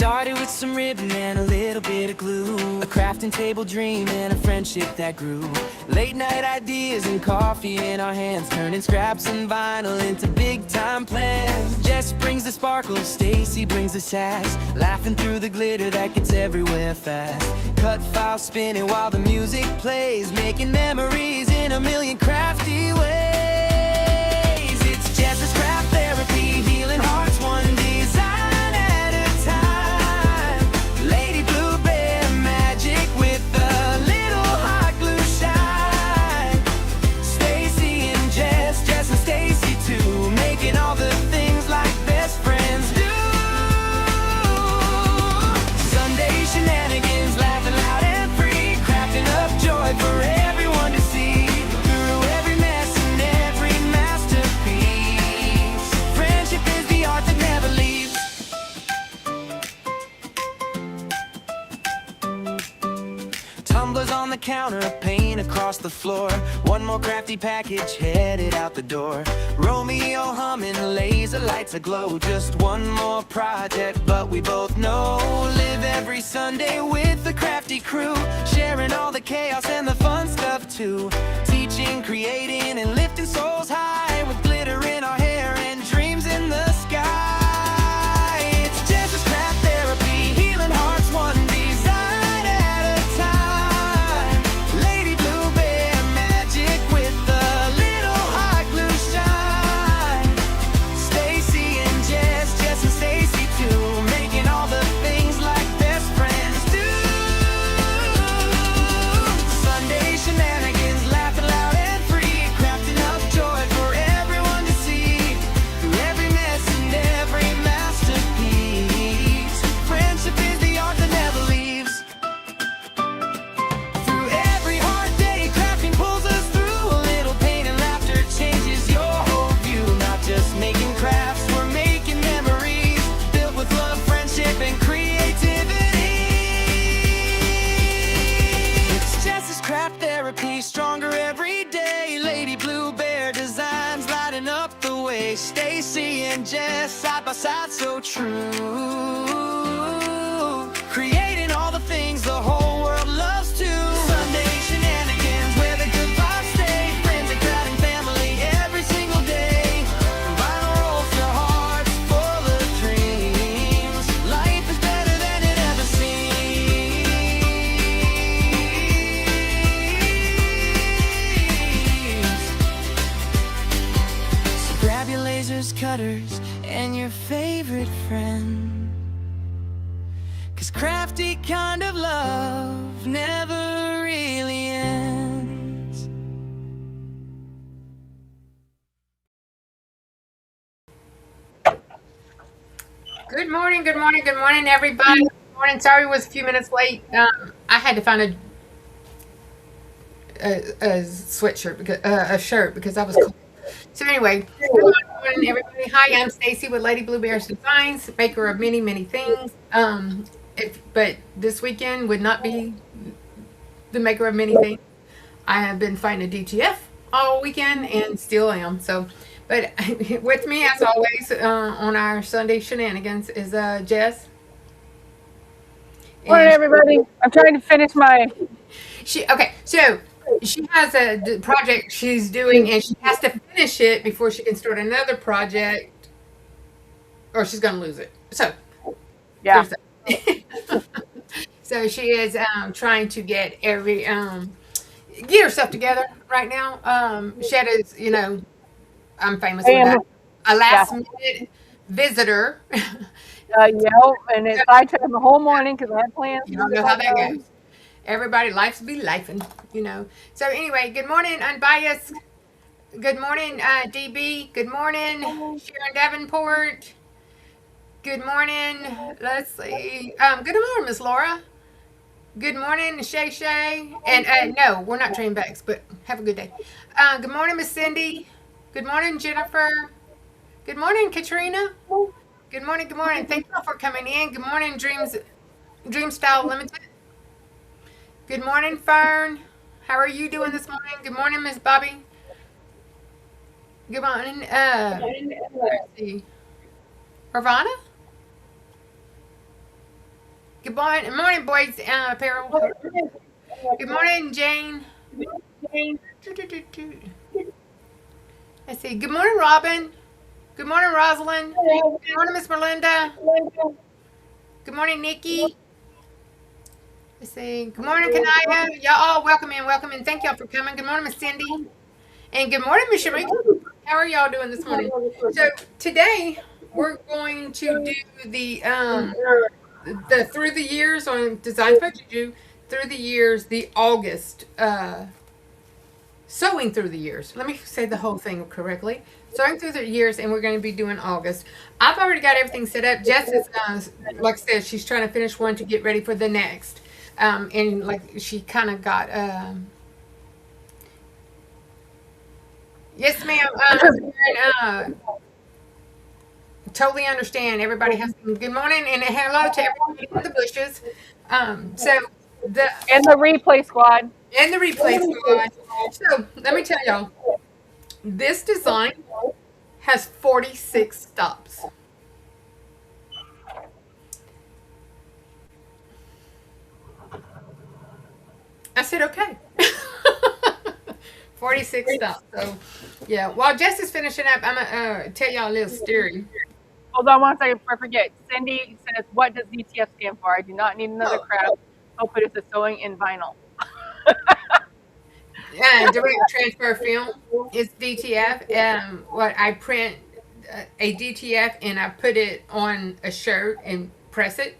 started with some ribbon and a little bit of glue, a crafting table dream and a friendship that grew. Late night ideas and coffee in our hands, turning scraps and vinyl into big time plans. Jess brings the sparkle, Stacy brings the sass, laughing through the glitter that gets everywhere fast. Cut files spinning while the music plays, making memories in a million crafty ways. It's Jess's craft therapy, healing hearts one design at a time. Lady Blue Bear magic with a little hot glue shine. Stacy and Jess, Jess and Stacy too, making all the things like best friends do. Sunday shenanigans, laughing loud and free, crafting up joy for everyone to see. Through every mess and every masterpiece, friendship is the art that never leaves. Tumblers on the counter, paint across the floor, one more crafty package headed out the door. Romeo humming, laser lights aglow, just one more project, but we both know. Live every Sunday with the crafty crew, sharing all the chaos and the fun stuff too. Teaching, creating, and lifting souls high, with glitter in our hair and dreams in the sky. It's Jess's craft therapy, healing hearts one design at a time. Lady Blue Bear magic with a little hot glue shine. Stacy and Jess, Jess and Stacy too, making all the things like best friends do. Sunday shenanigans, laughing loud and free, crafting up joy for everyone to see. Through every mess and every masterpiece, friendship is the art that never leaves. Through every hard day, crafting pulls us through. A little pain and laughter changes your whole view. Not just making crafts, we're making memories, built with love, friendship, and creativity. It's Jess's craft therapy, stronger every day. Lady Blue Bear designs lighting up the way. Stacy and Jess, side by side, so true. Creating all the things the whole world loves too. Sunday shenanigans, where the good vibes stay. Friends and crowding family every single day. Vinyl rolls to hearts full of dreams. Life is better than it ever seems. So grab your lasers, cutters, and your favorite friend, 'cause crafty kind of love never really ends. Good morning, good morning, good morning, everybody. Good morning. Sorry, I was a few minutes late. I had to find a sweatshirt because a shirt because I was cold. So anyway, good morning, everybody. Hi, I'm Stacy with Lady Blue Bear Designs, maker of many, many things. But this weekend would not be the maker of many things. I have been fighting a DTF all weekend and still am. So, but with me, as always, on our Sunday shenanigans is Jess. Morning, And everybody. I'm trying to finish my. so she has a project she's doing, and she has to finish it before she can start another project, or she's gonna lose it. So Yeah. there's that. So she is trying to get get herself together right now. She had I'm famous for that. And A yeah. last minute visitor. And it sidetracked the whole morning because I had plans You to don't get know how that that done. goes. Everybody, life's be lifing. So anyway, good morning, Unbiased. Good morning, DB. Good morning, Sharon Davenport. Good morning. Let's see. Good morning, Miss Laura. Good morning, Shay Shay. And no, we're not trading bags, but have a good day. Good morning, Miss Cindy. Good morning, Jennifer. Good morning, Katrina. Good morning, good morning. Thank you all for coming in. Good morning, Dream Style Limited. Good morning, Fern. How are you doing this morning? Good morning, Miss Bobby. Good morning. Let's see. Ravana? Good morning, boys. Apparel. Good morning, Jane. Let's see. Good morning, Robin. Good morning, Rosalind. Good morning, Miss Melinda. Good morning, Nikki. Let's see. Good morning, Kanaya. Y'all all welcome in. Thank y'all for coming. Good morning, Miss Cindy. And good morning, Miss Shamika. How are y'all doing this morning? So today we're going to do the through the years on Design by JuJu, through the years, the August sewing through the years. Let me say the whole thing correctly. Sewing through the years, and we're going to be doing August. I've already got everything set up. Jess is, like I said, she's trying to finish one to get ready for the next. And like she kind of got, yes, ma'am. Totally understand. Everybody has good morning and hello to everybody in the bushes. So the And the replay squad. and the replay squad. So let me tell y'all, this design has 46 stops. I said okay. 46 stops. So yeah, while Jess is finishing up, I'm gonna tell y'all a little story. Hold on one second before I forget. Cindy says, what does DTF stand for? I do not need another craft. I'll put it to sewing in vinyl. Direct transfer film is DTF. What I print a DTF and I put it on a shirt and press it.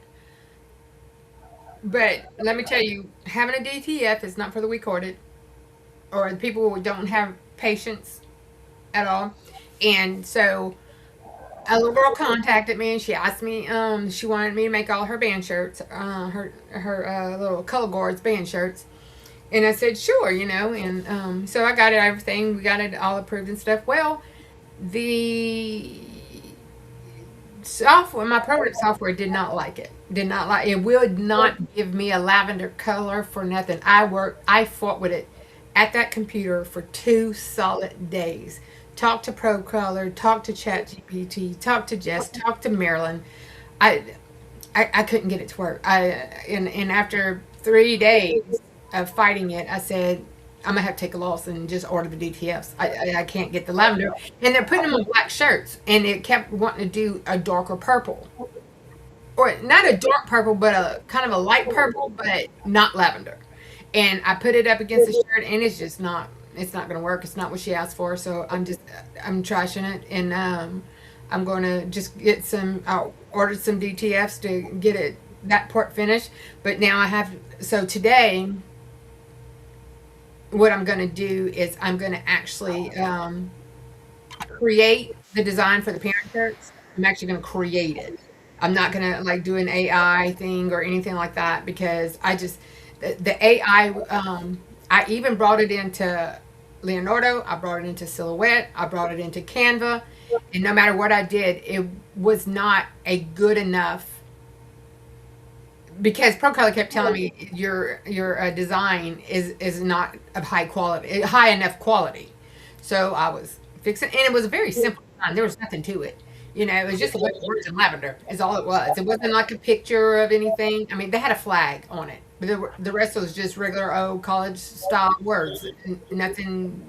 But let me tell you, having a DTF is not for the weak-hearted or the people who don't have patience at all. And so a little girl contacted me and she asked me, she wanted me to make all her band shirts, her little color guards band shirts. And I said, sure, and so I got it, everything. We got it all approved and stuff. Well, the software, my program software did not like it. Did not like it. Would not give me a lavender color for nothing. I fought with it at that computer for 2 solid days. Talked to Pro Color, talked to ChatGPT, talked to Jess, talked to Marilyn. I couldn't get it to work. And after 3 days of fighting it, I said, I'm gonna have to take a loss and just order the DTFs. I can't get the lavender, and they're putting them on black shirts, and it kept wanting to do a darker purple, or not a dark purple, but a kind of a light purple, but not lavender. And I put it up against the shirt, and it's just not. It's not gonna work. It's not what she asked for. So I'm trashing it, and I'm going to just get some. I ordered some DTFs to get it that part finished, but now I have. So today, what I'm going to do is I'm going to actually create the design for the parent shirts. I'm actually going to create it. I'm not going to like do an AI thing or anything like that because the AI. I even brought it into Leonardo. I brought it into Silhouette. I brought it into Canva, and no matter what I did, it was not a good enough. Because Pro Color kept telling me your design is not of high enough quality. So I was fixing, and it was a very simple design. There was nothing to it. It was just a bunch of words in lavender. Is all it was. It wasn't like a picture of anything. I mean, they had a flag on it, but the rest was just regular old college style words. Nothing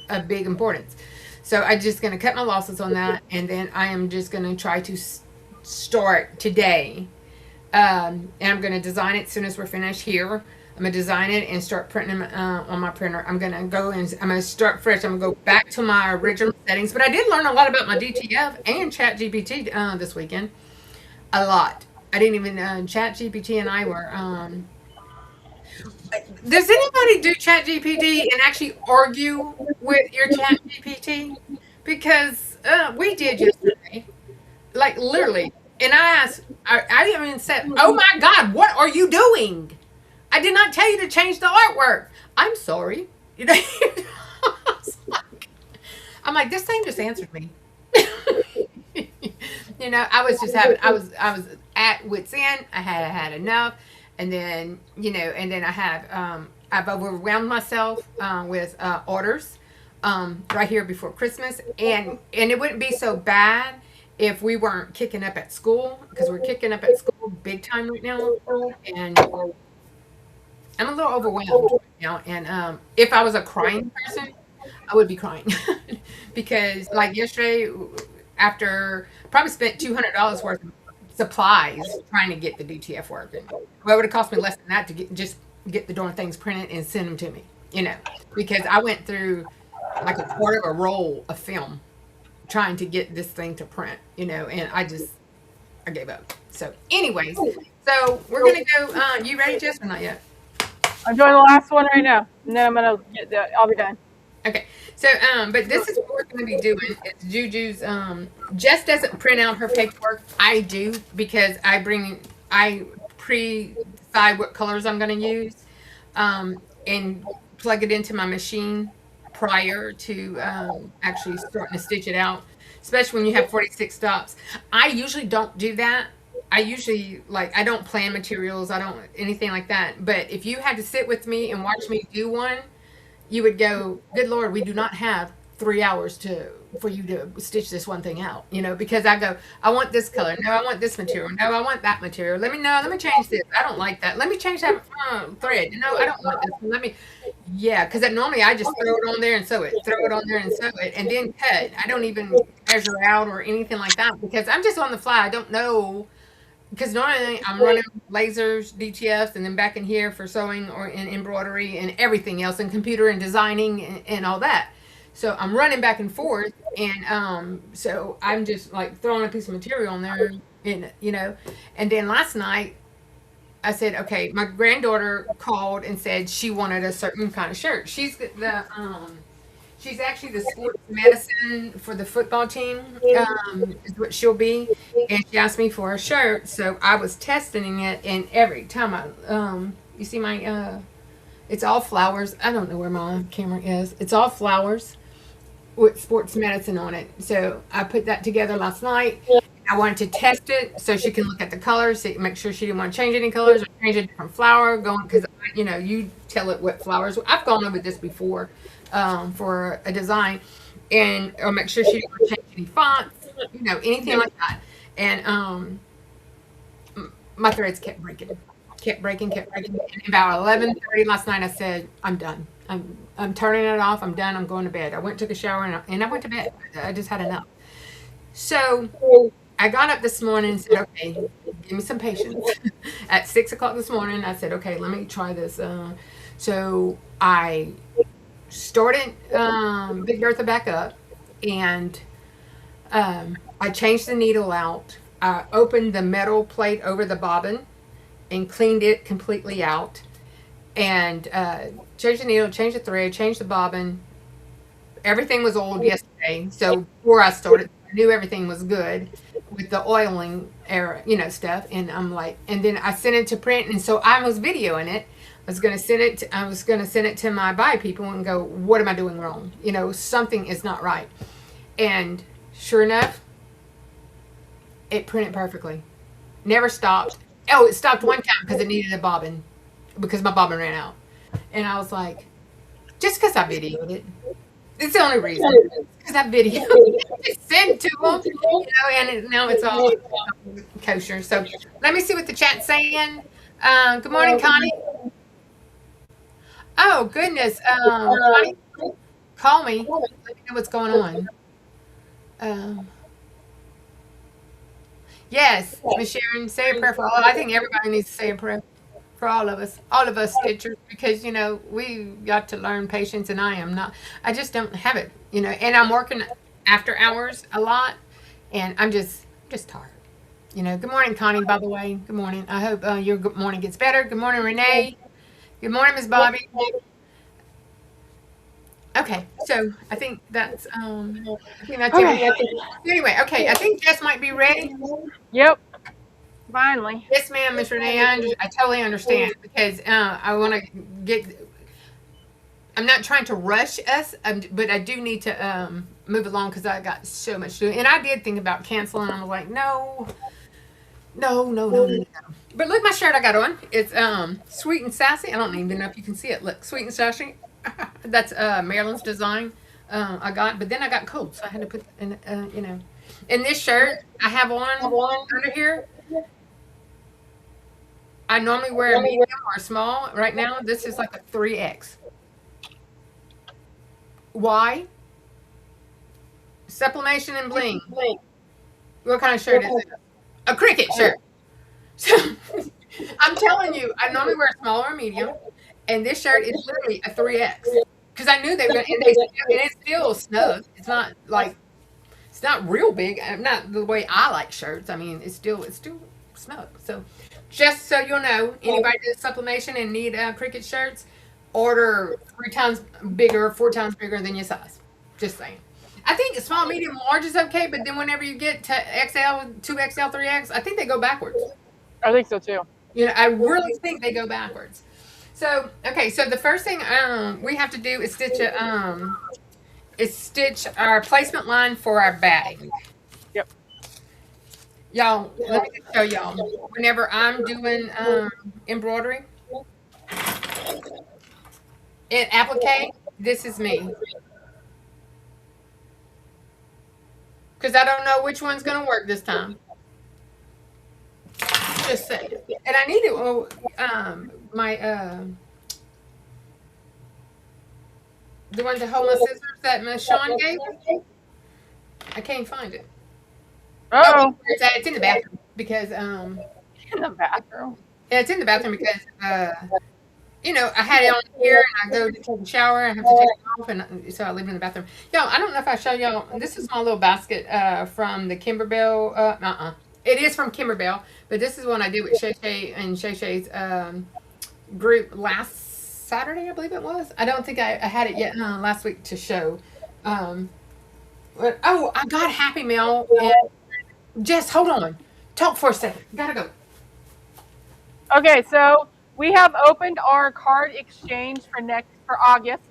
of big importance. So I'm just going to cut my losses on that, and then I am just going to try to start today. And I'm going to design it as soon as we're finished here. I'm going to design it and start printing them on my printer. I'm going to go and I'm going to start fresh. I'm going to go back to my original settings. But I did learn a lot about my DTF and ChatGPT this weekend. A lot. I didn't even ChatGPT and I were. Does anybody do ChatGPT and actually argue with your ChatGPT? Because we did yesterday. Like literally. And I asked, I even said, oh my God, what are you doing? I did not tell you to change the artwork. I'm sorry. I'm like, this thing just answered me. I was just having, I was at wit's end. I had enough. And then, I've overwhelmed myself with orders right here before Christmas. And it wouldn't be so bad if we weren't kicking up at school, because we're kicking up at school big time right now, and I'm a little overwhelmed right now. And if I was a crying person, I would be crying because, like yesterday, after probably spent $200 worth of supplies trying to get the DTF working, well, it would have cost me less than that to get the darn things printed and send them to me. Because I went through like a quarter of a roll of film trying to get this thing to print. And I gave up. So, anyways, so we're gonna go. You ready, Jess, or not yet? I'm doing the last one right now, and then I'll be done. Okay. So, but this is what we're going to be doing. It's JuJu's. Jess doesn't print out her paperwork. I do because I pre-decide what colors I'm going to use, and plug it into my machine prior to actually starting to stitch it out. Especially when you have 46 stops. I usually don't do that. I usually I don't plan materials. I don't anything like that. But if you had to sit with me and watch me do one, you would go, good Lord, we do not have 3 hours for you to stitch this one thing out, because I go, I want this color. No, I want this material. No, I want that material. Let me change this. I don't like that. Let me change that thread. No, I don't want this. Yeah, because normally I just throw it on there and sew it, throw it on there and sew it, and then cut. I don't even measure out or anything like that because I'm just on the fly. I don't know. Because normally I'm running lasers, DTFs, and then back in here for sewing or in embroidery and everything else, and computer and designing and all that. So I'm running back and forth, and so I'm just like throwing a piece of material on there, And then last night I said, okay, my granddaughter called and said she wanted a certain kind of shirt. She's actually the sports medicine for the football team, is what she'll be. And she asked me for a shirt. So I was testing it. And every time you see it's all flowers. I don't know where my camera is. It's all flowers with sports medicine on it. So I put that together last night. I wanted to test it so she can look at the colors, make sure she didn't want to change any colors or change a different flower. Because you tell it what flowers. I've gone over this before. For a design, or make sure she didn't change any fonts, anything like that. And my threads kept breaking. And about 11:30 last night, I said, "I'm done. I'm turning it off. I'm done. I'm going to bed." I went, took a shower, and I went to bed. I just had enough. So I got up this morning and said, "Okay, give me some patience." At 6 o'clock this morning, I said, "Okay, let me try this." So I started Big Bertha back up, and I changed the needle out. I opened the metal plate over the bobbin and cleaned it completely out, and changed the needle, changed the thread, changed the bobbin. Everything was oiled yesterday, so before I started, I knew everything was good with the oiling era, stuff. And I'm like, and then I sent it to print, and so I was videoing it. I was going to send it to my buy people and go, what am I doing wrong? Something is not right. And sure enough, it printed perfectly. Never stopped. Oh, it stopped one time because it needed a bobbin, because my bobbin ran out. And I was like, just because I videoed it. It's the only reason. Because I videoed it. Send it to them, and now it's all kosher. So let me see what the chat's saying. Good morning, Connie. Oh, goodness. Connie, call me. Let me know what's going on. Yes, Miss Sharon, say a prayer for all. I think everybody needs to say a prayer for all of us stitchers, because, we got to learn patience, and I just don't have it, and I'm working after hours a lot, and I'm just tired. Good morning, Connie, by the way. Good morning. I hope your good morning gets better. Good morning, Renee. Good morning, Miss Bobby. Okay, so I think that's it. Anyway, okay, I think Jess might be ready. Yep. Finally. Yes, ma'am, Miss Renee. I totally understand, because I want to get. I'm not trying to rush us, but I do need to move along because I got so much to do. And I did think about canceling. I was like, no. But look, my shirt I got on. It's Sweet and Sassy. I don't even know if you can see it. Look, Sweet and Sassy. That's Marilyn's design. I got, but then I got cold, so I had to put in, And this shirt I have on under here I normally wear a medium or a small. Right now, this is like a 3X. Why? Sublimation and bling. What kind of shirt is it? A cricket shirt. So I'm telling you, I normally wear a small or a medium, and this shirt is literally a 3X. Because I knew they were, and it's still snug. It's not like it's not real big. Not the way I like shirts. I mean, it's still snug. So just so you'll know, anybody does sublimation and need cricket shirts, order 3 times bigger, 4 times bigger than your size. Just saying. I think small, medium, large is okay, but then whenever you get to XL, 2XL, 3X, I think they go backwards. I think so too. I really think they go backwards. So, okay, so the first thing we have to do is stitch our placement line for our batting. Yep. Y'all, let me just show y'all. Whenever I'm doing embroidery in applique, this is me. Because I don't know which one's going to work this time. Just saying. And I need to, the one to hold my scissors that Miss Sean gave me. I can't find it. Oh, It's in the bathroom because in the bathroom. yeah, it's in the bathroom because I had it on here and I go to take a shower. I have to take it off, and so I leave it in the bathroom. Y'all, I don't know if I show y'all. This is my little basket from the Kimberbell. It is from Kimberbell, but this is one I did with Shay Shay and Shay Shay's group last Saturday, I believe it was. I don't think I had it yet last week to show. But I got Happy Mail. And Jess, hold on. Talk for a second. Gotta go. Okay, so we have opened our card exchange for August.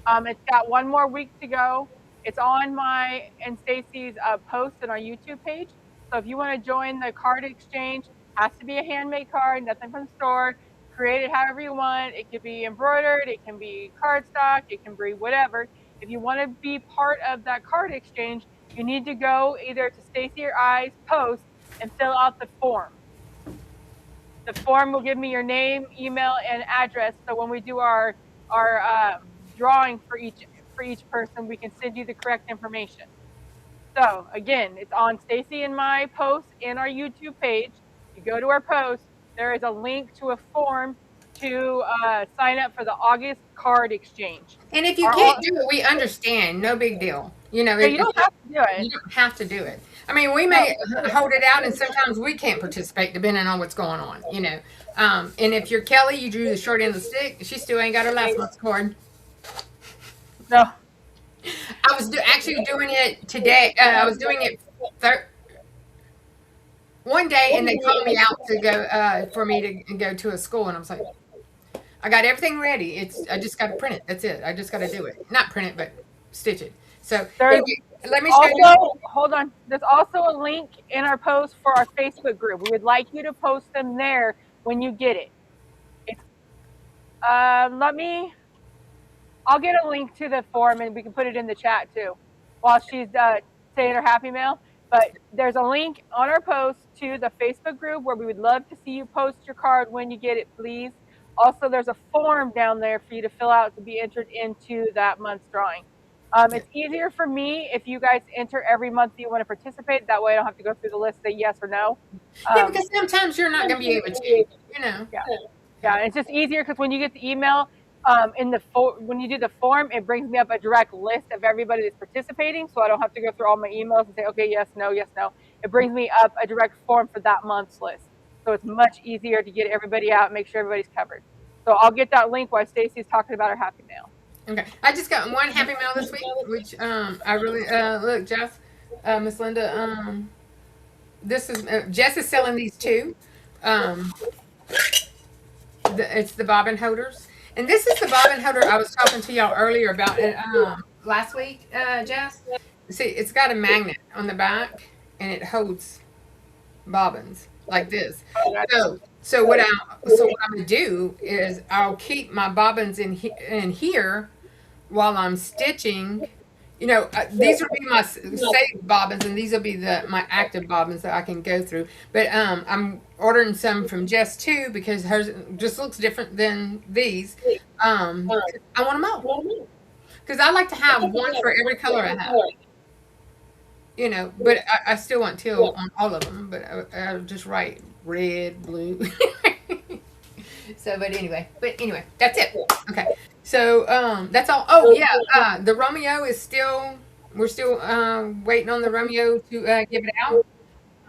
It's got 1 more week to go. It's on my and Stacy's post on our YouTube page. So if you want to join the card exchange, has to be a handmade card, nothing from the store. Create it however you want. It could be embroidered, it can be cardstock, it can be whatever. If you want to be part of that card exchange, you need to go either to Stacy or I's post and fill out the form. The form will give me your name, email, and address. So when we do our drawing for each person, we can send you the correct information. So again, it's on Stacy and my post in our YouTube page. You go to our post, there is a link to a form to sign up for the August card exchange. And if you can't do it, we understand. No big deal. You don't have to do it. You don't have to do it. I mean, we may hold it out, and sometimes we can't participate depending on what's going on. And if you're Kelly, you drew the short end of the stick. She still ain't got her last month's card. No. I was actually doing it today. I was doing it one day, and they called me out to go for me to go to a school, and I was like, I got everything ready. I just got to print it. That's it. I just got to do it. Not print it, but stitch it. So let me show you. Hold on. There's also a link in our post for our Facebook group. We would like you to post them there when you get it. I'll get a link to the form and we can put it in the chat too while she's saying her Happy Mail. But there's a link on our post to the Facebook group where we would love to see you post your card when you get it, please. Also, there's a form down there for you to fill out to be entered into that month's drawing. It's easier for me if you guys enter every month that you want to participate. That way I don't have to go through the list, say yes or no. Yeah, because sometimes you're not going to be able to, Yeah, it's just easier because when you get the email, when you do the form, it brings me up a direct list of everybody that's participating, so I don't have to go through all my emails and say, okay, yes, no. It brings me up a direct form for that month's list. So it's much easier to get everybody out and make sure everybody's covered. So I'll get that link while Stacy's talking about her Happy Mail. Okay. I just got one Happy Mail this week, which I really look, Jess, Miss Linda. This is Jess is selling these too. It's the bobbin holders, and this is the bobbin holder I was talking to y'all earlier about it last week, Jess. See, it's got a magnet on the back, and it holds bobbins like this. So what I'm gonna do is I'll keep my bobbins in here while I'm stitching, You know, these will be my saved bobbins, and these will be my active bobbins that I can go through. But I'm ordering some from Jess too because hers just looks different than these. I want them all because I like to have one for every color I have. You know, but I still want teal on all of them. But I'll just write red, blue. So, but anyway, that's it. Okay. So, that's all. Oh yeah, the Romeo is still. We're still waiting on the Romeo to give it out.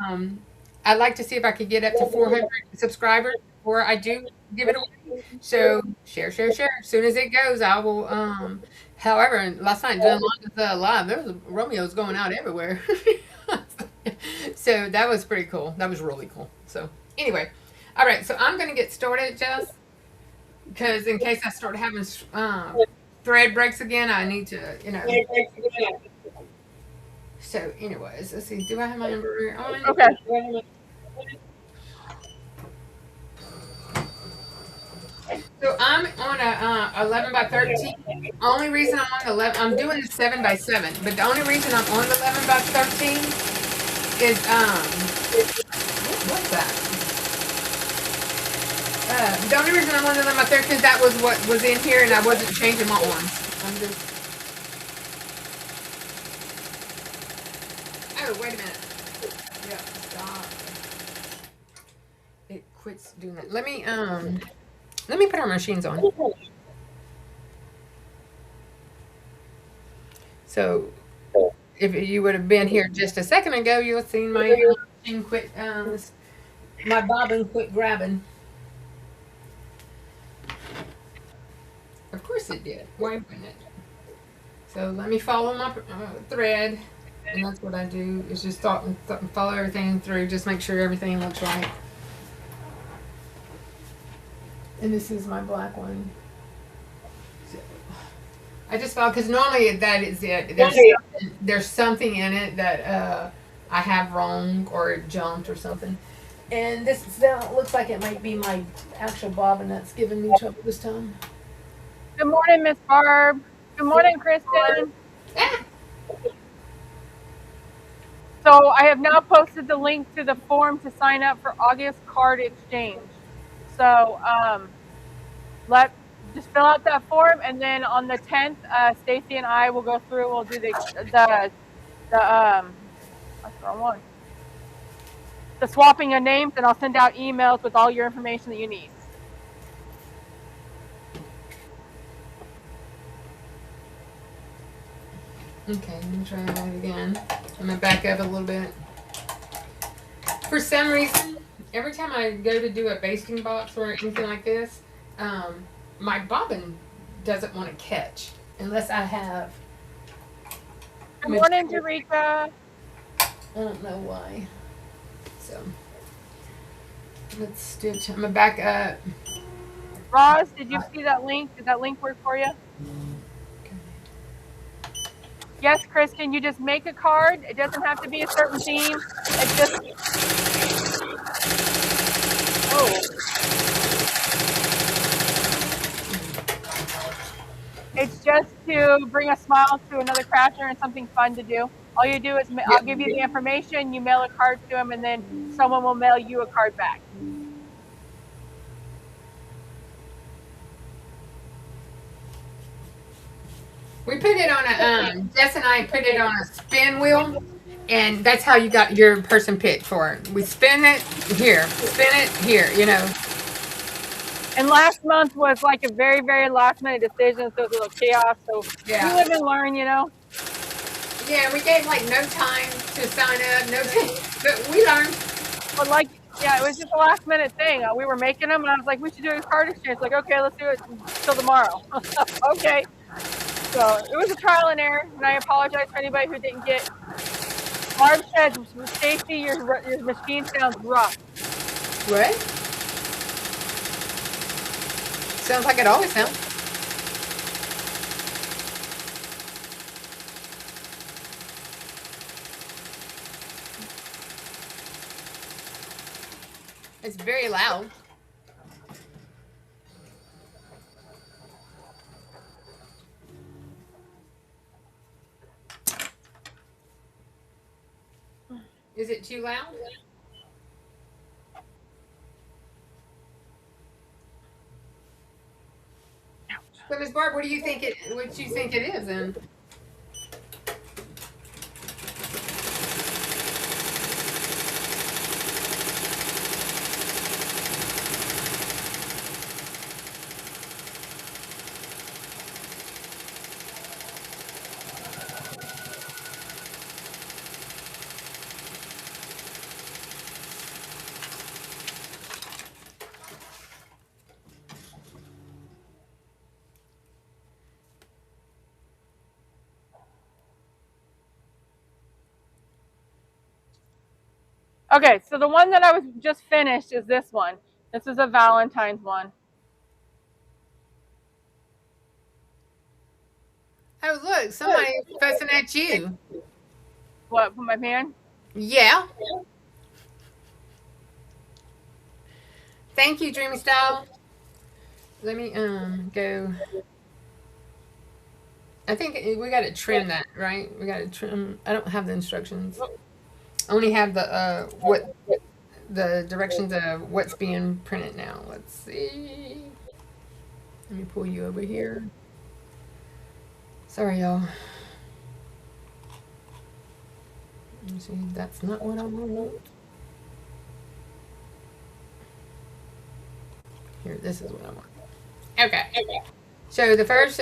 Um, I'd like to see if I could get up to 400 subscribers before I do give it away. So share, share, share. As soon as it goes, I will. However, last night doing live, there was Romeos going out everywhere. So that was pretty cool. That was really cool. So anyway, all right. So I'm gonna get started, Jess, because in case I start having thread breaks again, I need to, you know. So, anyways, let's see. Do I have my embroidery on? Okay. So I'm on a 11 by 13. Only reason I'm on the 11, I'm doing the 7 by 7, but the only reason I'm on the 11 by 13 is what's that? The only reason I'm on the 11 by 13 is that was what was in here, and I wasn't changing my arms. I'm just. Oh, wait a minute. Yeah, stop. It quits doing that. Let me put our machines on. So, if you would have been here just a second ago, you'll have seen my machine quit. My bobbin quit grabbing. Of course it did. Why wouldn't it? So let me follow my thread, and that's what I do. Is just follow everything through. Just make sure everything looks right. And this is my black one. So, I just thought because normally that is it. There's something in it that I have wrong or it jumped or something. And this looks like it might be my actual bobbin that's giving me trouble this time. Good morning, Miss Barb. Good morning, Kristen. Ah! So I have now posted the link to the form to sign up for August card exchange. So just fill out that form, and then on the 10th, Stacy and I will go through. We'll do the swapping of names, and I'll send out emails with all your information that you need. Okay, let me try that again. I'm gonna back up a little bit. For some reason, every time I go to do a basting box or anything like this, my bobbin doesn't want to catch unless I have. Good morning, Jerika. I don't know why. So let's stitch. I'm gonna back up. Roz, did you see that link? Did that link work for you? Yes, Kristen, you just make a card. It doesn't have to be a certain theme. It's just. Oh. It's just to bring a smile to another crafter and something fun to do. All you do is, I'll give you the information, you mail a card to them, and then someone will mail you a card back. We put it on a, Jess and I put it on a spin wheel, and that's how you got your person picked for it. We spin it here, you know. And last month was like a very, very last minute decision, so it was a little chaos. So yeah. You live and learn, you know. Yeah, we gave like no time to sign up, no time, but we learned. But like, yeah, it was just a last minute thing. We were making them, and I was like, we should do a card exchange. Like, okay, let's do it till tomorrow. Okay. So it was a trial and error, and I apologize for anybody who didn't get. Barb said, Stacy, your machine sounds rough. What? Sounds like it always sounds. It's very loud. Is it too loud? So, Miss Barb, what do you think it? What you think it is? Then Okay, so the one that I was just finished is this one. This is a Valentine's one. oh look, somebody's fussing at you. What, for my pan? Yeah. Thank you, Dreamy Style. Let me go. I think we got to trim that, right? We got to trim. I don't have the instructions. I only have the what the directions of what's being printed now. Let's see. Let me pull you over here. Sorry, y'all. Let me see. That's not what I want. Here, this is what I want. Okay. So the first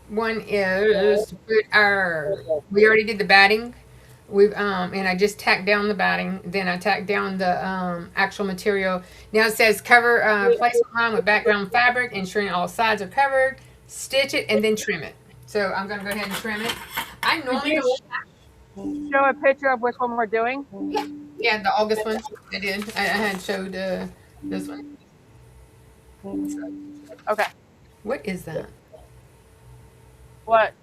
one is to put our. We already did the batting. We've and I just tacked down the batting. Then I tacked down the actual material. Now it says cover placement line with background fabric, ensuring all sides are covered. Stitch it and then trim it. So I'm gonna go ahead and trim it. I normally don't. Show a picture of which one we're doing. Yeah, the August one. I did. I had showed this one. Okay. What is that? What?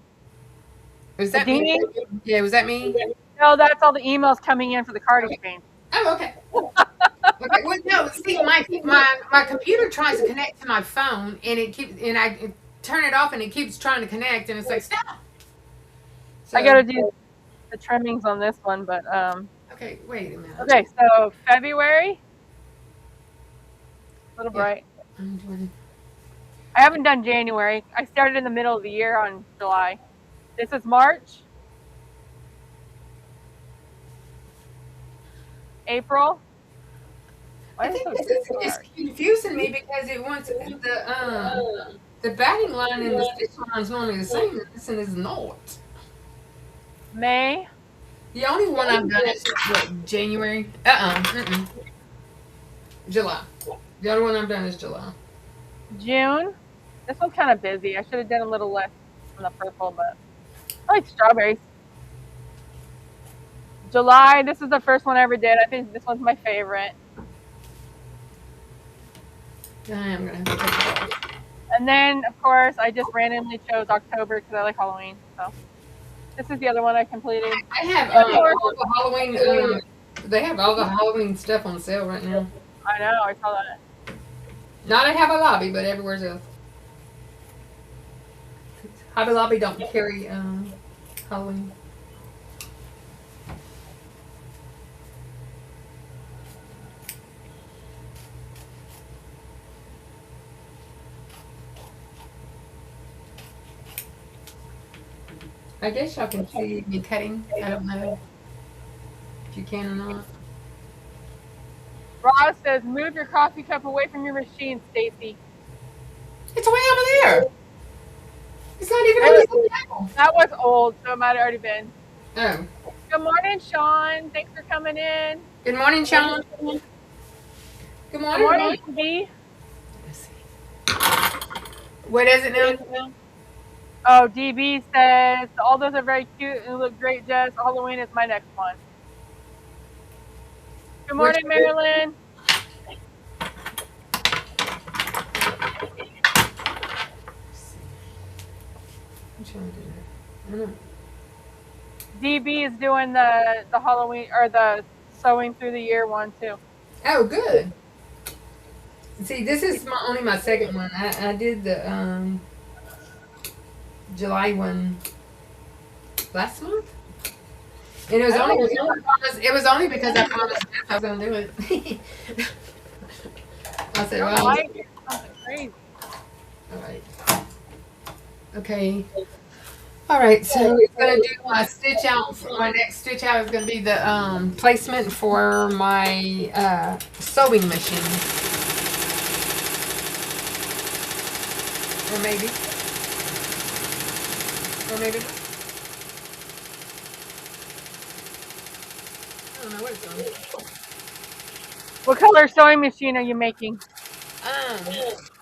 Was that The me? dinghy? Yeah, was that me? No, that's all the emails coming in for the card exchange. Oh, okay. Okay. Well, no. See, my computer tries to connect to my phone, and it keeps and I turn it off, and it keeps trying to connect, and it's like stop. So, I gotta do the trimmings on this one, but Okay, wait a minute. okay, so February. A little bright. I haven't done January. I started in the middle of the year on July. This is March. April. I think this is confusing me because it wants the batting line and the stitch line is normally the same, and this one is not. May. The only one I've done is what, January. July. The other one I've done is July. June. This one's kind of busy. I should have done a little less on the purple, but I like strawberries. July. This is the first one I ever did. I think this one's my favorite. I am gonna have to take it off. And then, of course, I just randomly chose October because I like Halloween. So this is the other one I completed. I have all the Halloween. They have all the Halloween stuff on sale right now. I know. I saw that. Not at Hobby Lobby, but everywhere else. Hobby Lobby don't carry Halloween. I guess y'all can see me cutting. I don't know if you can or not. Ross says, "Move your coffee cup away from your machine, Stacy." It's way over there. It's not even on the table. That was old, so it might have already been. Oh. Good morning, Sean. Thanks for coming in. Good morning, Sean. Good Good morning. morning, B. Let's see. What is it now? Oh, DB says, all those are very cute and look great, Jess. Halloween is my next one. Good morning, Marilyn. DB is doing the Halloween or the sewing through the year one too. Oh, good. See, this is only my second one. I did the July one last month. And I don't know. it was only because I promised I was going to do it. I I said, don't well, like it. Something crazy. all right. Okay. All right, so we're gonna do my stitch out. My next stitch out is gonna be the placement for my sewing machine, or maybe, not. I don't know what it's on. What color sewing machine are you making? Um,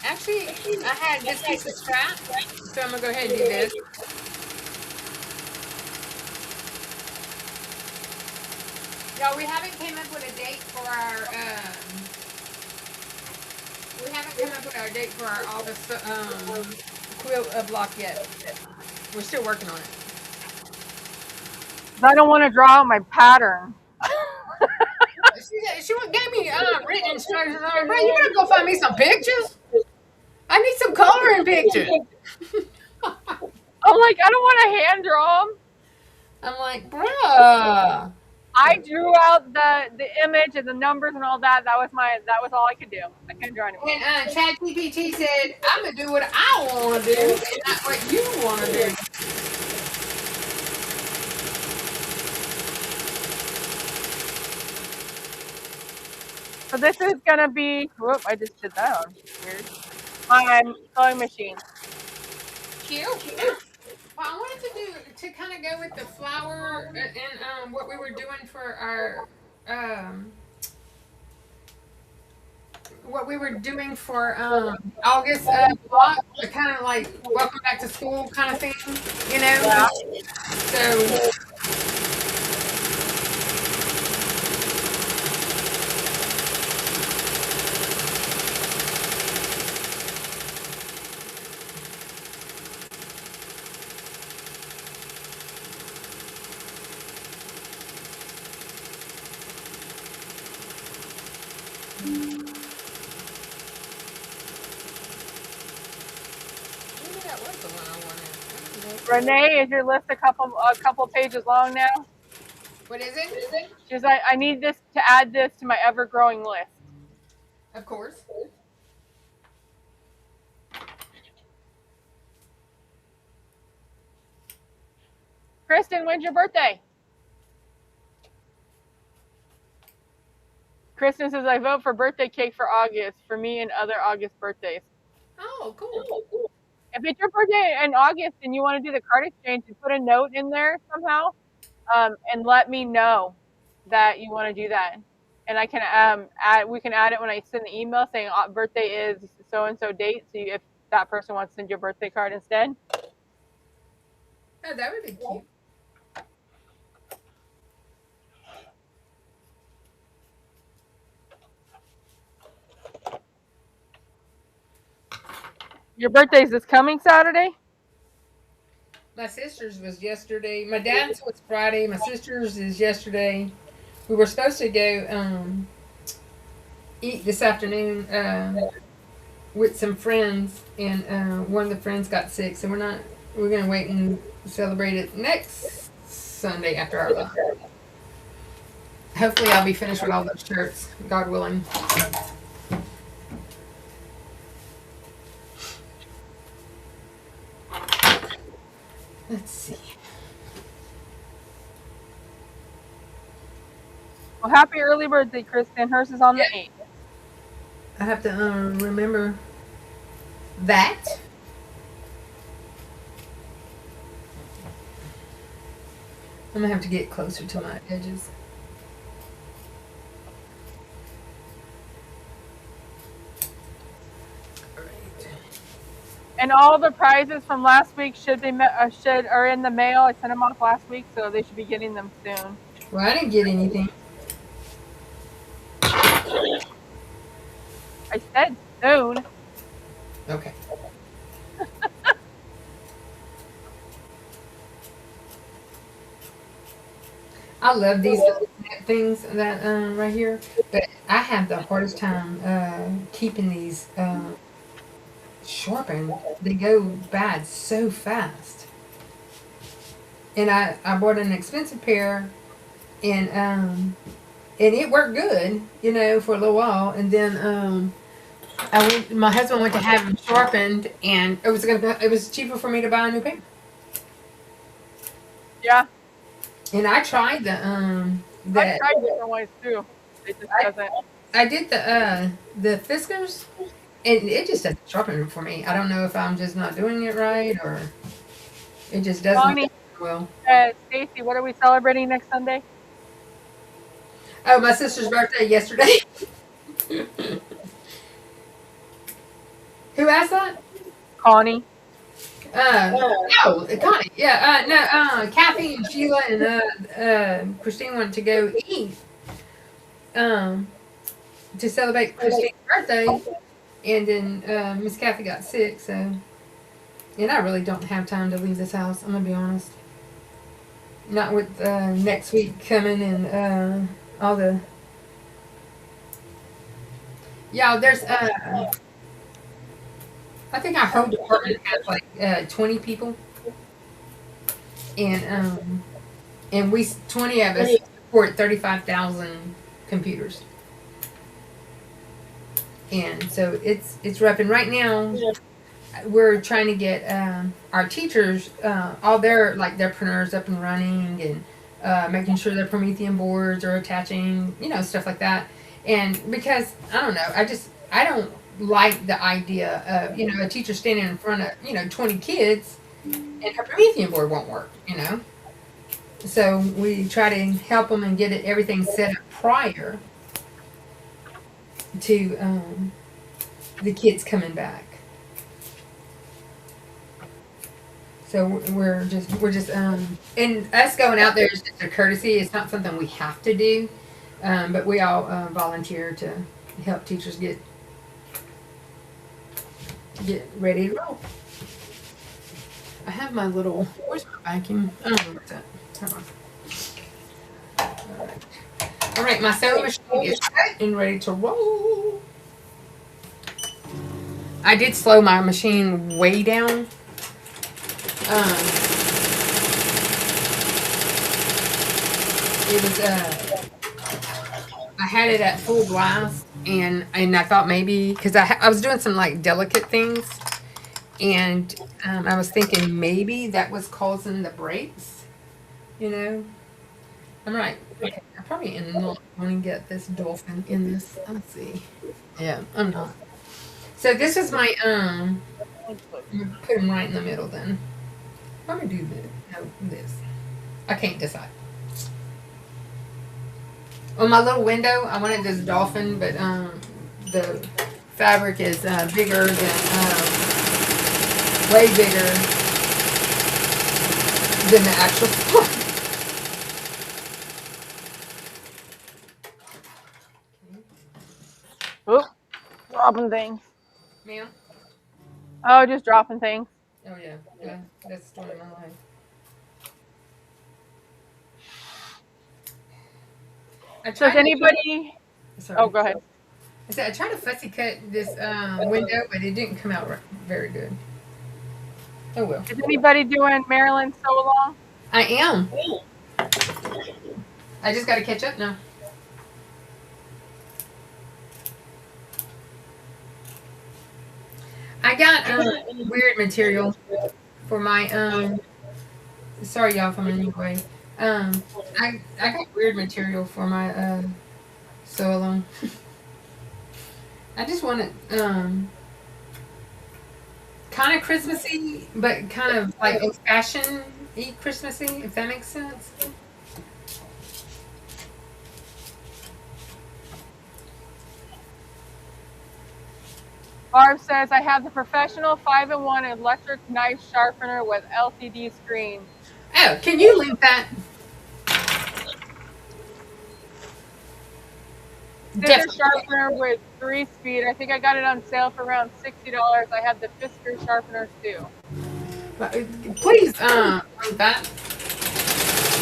actually, I had this piece of scrap, so I'm gonna go ahead and do this. Y'all, we haven't came up with a date for our we haven't come up with our date for our August quilt block yet. We're still working on it. 'Cause I don't want to draw out my pattern. She gave me written instructions. I'm like, bro, you better go find me some pictures. I need some coloring pictures. I'm like, I don't want to hand draw them. I'm like, bruh. I drew out the image and the numbers and all that. That was all I could do. I couldn't draw anymore. And ChatGPT said, I'm gonna do what I want to do and not what you want to do. So this is gonna be. Whoop! I just did that on weird. My sewing machine. Cute. Well, I wanted to kind of go with the flower and what we were doing for our August block, kind of like welcome back to school kind of thing, you know. Yeah. So maybe that was the one I wanted. Renee, is your list a couple pages long now? What is it? She's like, I need this to add this to my ever growing list. Of course. Kristen, when's your birthday? Kristen says, I vote for birthday cake for August, for me and other August birthdays. Oh, cool. If it's your birthday in August and you want to do the card exchange, put a note in there somehow, and let me know that you want to do that. And I can we can add it when I send the email saying birthday is so and so date. So if that person wants to send you a birthday card instead. Oh, that would be cute. Your birthday's this coming Saturday? My sister's was yesterday. My dad's was Friday. My sister's is yesterday. We were supposed to go eat this afternoon with some friends, and one of the friends got sick, so we're gonna wait and celebrate it next Sunday after our lunch. Hopefully, I'll be finished with all those shirts, God willing. Let's see. Well, happy early birthday, Kristen. Hers is on the 8th. I have to remember that. I'm gonna have to get closer to my edges. And all the prizes from last week are in the mail. I sent them off last week, so they should be getting them soon. Well, I didn't get anything. I said soon. Okay. I love these little things that right here, but I have the hardest time keeping these sharpened. They go bad so fast. And I bought an expensive pair and it worked good, you know, for a little while, and then my husband went to have them sharpened, and it was cheaper for me to buy a new pair. Yeah, And I tried I've tried different ones too. It just I, doesn't. I did the Fiskars, and it just doesn't sharpen for me. I don't know if I'm just not doing it right, or it just doesn't Bonnie, well. Stacy, what are we celebrating next Sunday? Oh, my sister's birthday yesterday. Who asked that? Connie. No, Connie. Yeah, no, Kathy and Sheila and Christine wanted to go eat um, to celebrate Christine's birthday, and then Miss Kathy got sick, so. And I really don't have time to leave this house, I'm gonna be honest. Not with next week coming and all the. Yeah, there's I think our whole department has like 20 people, and we 20 of us support 35,000 computers, and so it's rough. And right now, we're trying to get our teachers all their printers up and running, and making sure their Promethean boards are attaching, you know, stuff like that. And because I don't know, I don't like the idea of, you know, a teacher standing in front of, you know, 20 kids and her Promethean board won't work, you know. So we try to help them and get everything set up prior to the kids coming back. So we're just and us going out there is just a courtesy. It's not something we have to do, but we all volunteer to help teachers get ready to roll. I have my little. Where's my vacuum? I don't know where it's at. Hold on. All right. All right, my sewing machine is set and ready to roll. I did slow my machine way down. It was I had it at full blast, and I thought maybe because I was doing some like delicate things, and I was thinking maybe that was causing the breaks. You know, I'm right. Okay, I probably am not going to get this dolphin in this. Let's see. Yeah, I'm not. So this is my I'm gonna put him right in the middle. Then I'm gonna do this. No, this. I can't decide. On my little window, I wanted this dolphin, but the fabric is bigger than way bigger than the actual one. Oop, dropping things. Ma'am? Oh, just dropping things. Oh yeah, yeah, that's the story of my life. I So is tried. anybody? Sorry. Oh, go ahead. I said I tried to fussy cut this window, but it didn't come out very good. Oh well. Is anybody doing Maryland sew along? I am. I just got to catch up now. I got weird material for my sorry y'all from anyway. I got weird material for my sew along. I just want it kind of Christmassy, but kind of like old fashioned y Christmassy, if that makes sense. Barb says I have the professional 5-in-1 electric knife sharpener with LCD screen. Oh, can you link that? Scissor sharpener with 3-speed. I think I got it on sale for around $60. I have the Fisker sharpener too. Please, link that.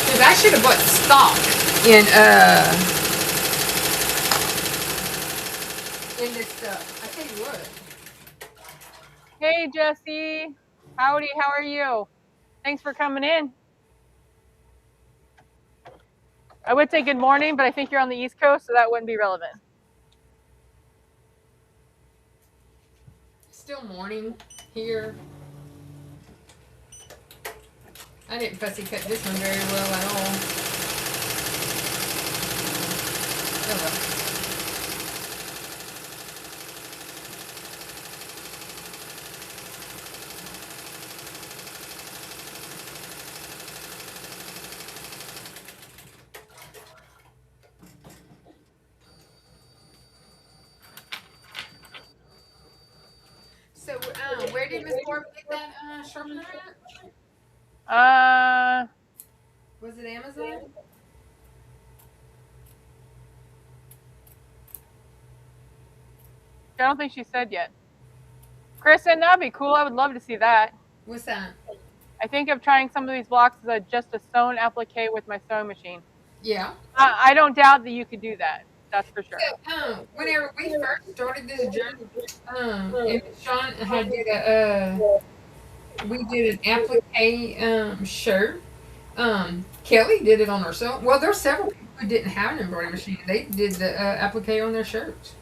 Because I should have bought stock in this stuff. I tell you what. Hey Jesse, howdy, how are you? Thanks for coming in. I would say good morning, but I think you're on the East Coast, so that wouldn't be relevant. Still morning here. I didn't fussy cut this one very well at all. Oh well. So, where did Miss Barb get that sharpener at? Uh, Was it Amazon? I don't think she said yet. Kristen, that'd be cool. I would love to see that. What's that? I think of trying some of these blocks as just a sewn applique with my sewing machine. Yeah. I don't doubt that you could do that. That's for sure. So, whenever we first started this journey, and Sean had did a, we did an applique shirt. Kelly did it on her sewing. Well, there's several people who didn't have an embroidery machine. They did the applique on their shirts,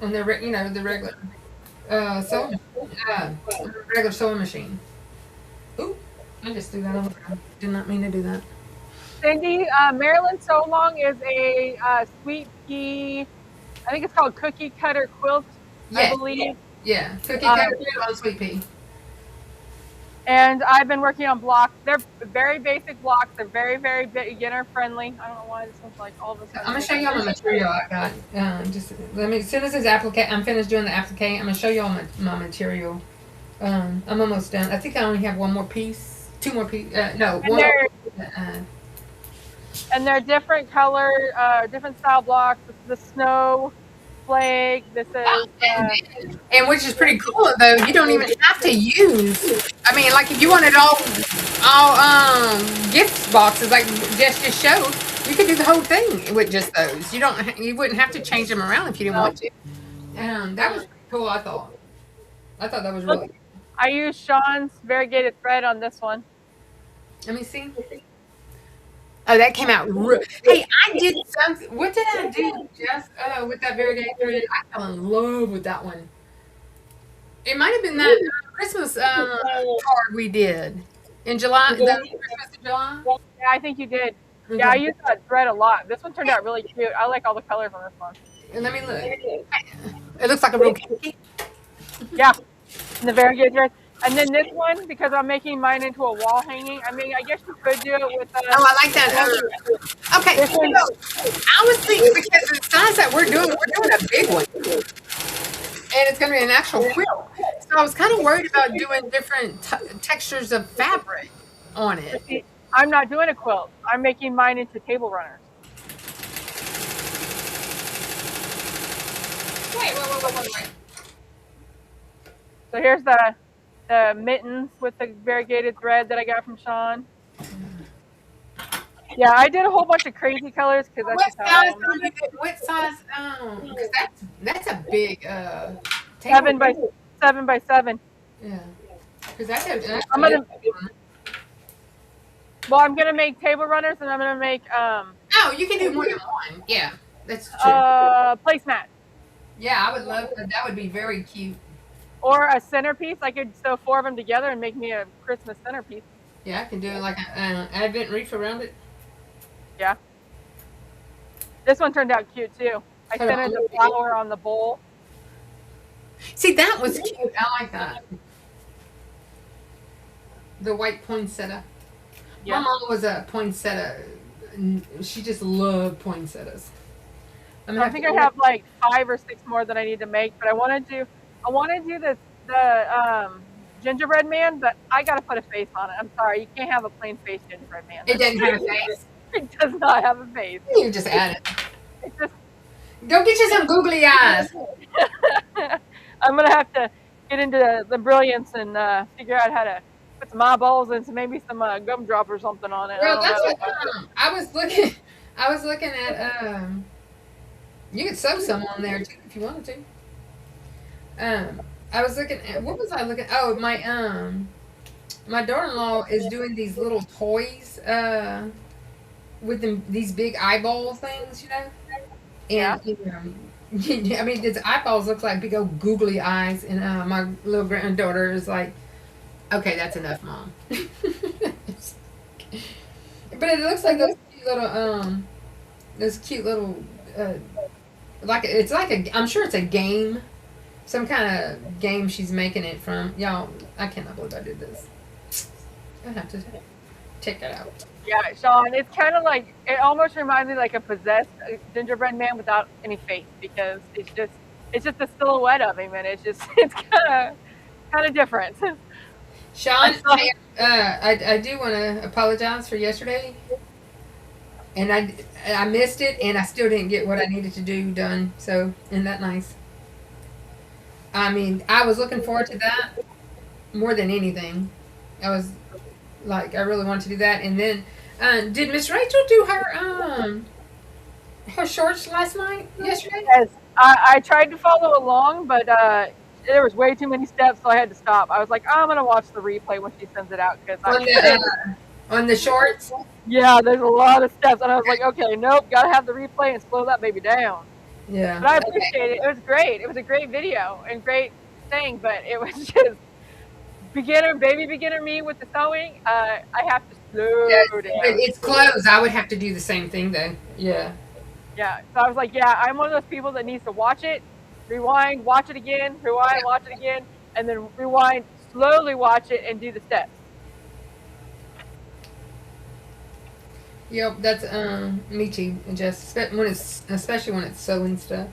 on their the regular sewing, regular sewing machine. Ooh, I just threw that over. Did not mean to do that. Cindy, Maryland So Long is a sweet pea, I think it's called cookie cutter quilt, Yes. I believe. Yeah, cookie cutter on sweet pea. And I've been working on blocks. They're very basic blocks. They're very, very beginner friendly. I don't know why this one's like all of a sudden. I'm gonna show you all the material I got. Just let me. As soon as this applique, I'm finished doing the applique. I'm gonna show you all my material. I'm almost done. I think I only have one more piece, two more pieces. No, And one. and they're different color, different style blocks. This is the snow flake. This is And which is pretty cool though. You don't even have to use. I mean, like if you wanted all gift boxes, like just showed, you could do the whole thing with just those. You wouldn't have to change them around if you didn't want to. That was pretty cool. I thought that was really. I used Sean's variegated thread on this one. Let me see. Oh, that came out. Hey, I did something. What did I do just with that variegated thread? I fell in love with that one. It might have been that Christmas card we did in July. That Christmas in July. Yeah, I think you did. Yeah, I used that thread a lot. This one turned out really cute. I like all the colors on this one. And let me look. It looks like a real cookie. Yeah, and the variegated thread. And then this one, because I'm making mine into a wall hanging. I mean, I guess you could do it with. Oh, I like that. Okay, I was thinking because the size that we're doing a big one, and it's going to be an actual quilt. So I was kind of worried about doing different textures of fabric on it. I'm not doing a quilt. I'm making mine into table runners. Wait. So here's the mittens with the variegated thread that I got from Sean. Yeah, I did a whole bunch of crazy colors because that's what size? What size? Because that's a big. 7 by 7. Yeah. Because that's I'm gonna. Well, I'm gonna make table runners, and I'm gonna make. Oh, you can do more than one. Yeah, that's true. Placemat. Yeah, I would love that. That would be very cute. Or a centerpiece. I could sew 4 of them together and make me a Christmas centerpiece. Yeah, I can do like an Advent wreath around it. Yeah. This one turned out cute too. I centered the flower on the bowl. See, that was cute. I like that. The white poinsettia. Yeah. My mom was a poinsettia. She just loved poinsettias. I think I have like 5 or 6 more that I need to make, but I want to do the gingerbread man, but I gotta put a face on it. I'm sorry, you can't have a plain face gingerbread man. It doesn't have a face. It does not have a face. You just add it. It's just go get you some googly eyes. I'm gonna have to get into the brilliance and figure out how to put some eyeballs and maybe some gumdrop or something on it. Well, that's what I was looking. I was looking at. You could sew some on there too if you wanted to. I was looking at what was I looking? Oh, my daughter-in-law is doing these little toys. with these big eyeball things, you know. Yeah. And I mean, his eyeballs look like big old googly eyes, and my little granddaughter is like, "Okay, that's enough, mom." But it looks like those cute little, like it's like a. I'm sure it's a game, some kind of game she's making it from. Y'all, I cannot believe I did this. I have to check it out. Yeah, Sean, it's kind of like, it almost reminds me like a possessed gingerbread man without any face, because it's just a silhouette of him, and it's kind of different. Sean, I do want to apologize for yesterday, and I missed it, and I still didn't get what I needed to do done. So, isn't that nice? I mean, I was looking forward to that more than anything. I was like, I really wanted to do that, and then did Miss Rachel do her shorts last night yesterday? Yes, I tried to follow along, but there was way too many steps, so I had to stop. I was like, I'm gonna watch the replay when she sends it out, because On the shorts. yeah, there's a lot of steps, and I was like, okay, nope, gotta have the replay and slow that baby down. Yeah. But I appreciate it. It was great. It was a great video and great thing, but it was just baby beginner me with the sewing. I have to slow Yeah, down. it's clothes. I would have to do the same thing though. Yeah. Yeah. So I was like, yeah, I'm one of those people that needs to watch it, rewind, watch it again, rewind, watch it again, and then rewind, slowly watch it, and do the steps. Yep, that's me too. Just especially when it's sewing stuff.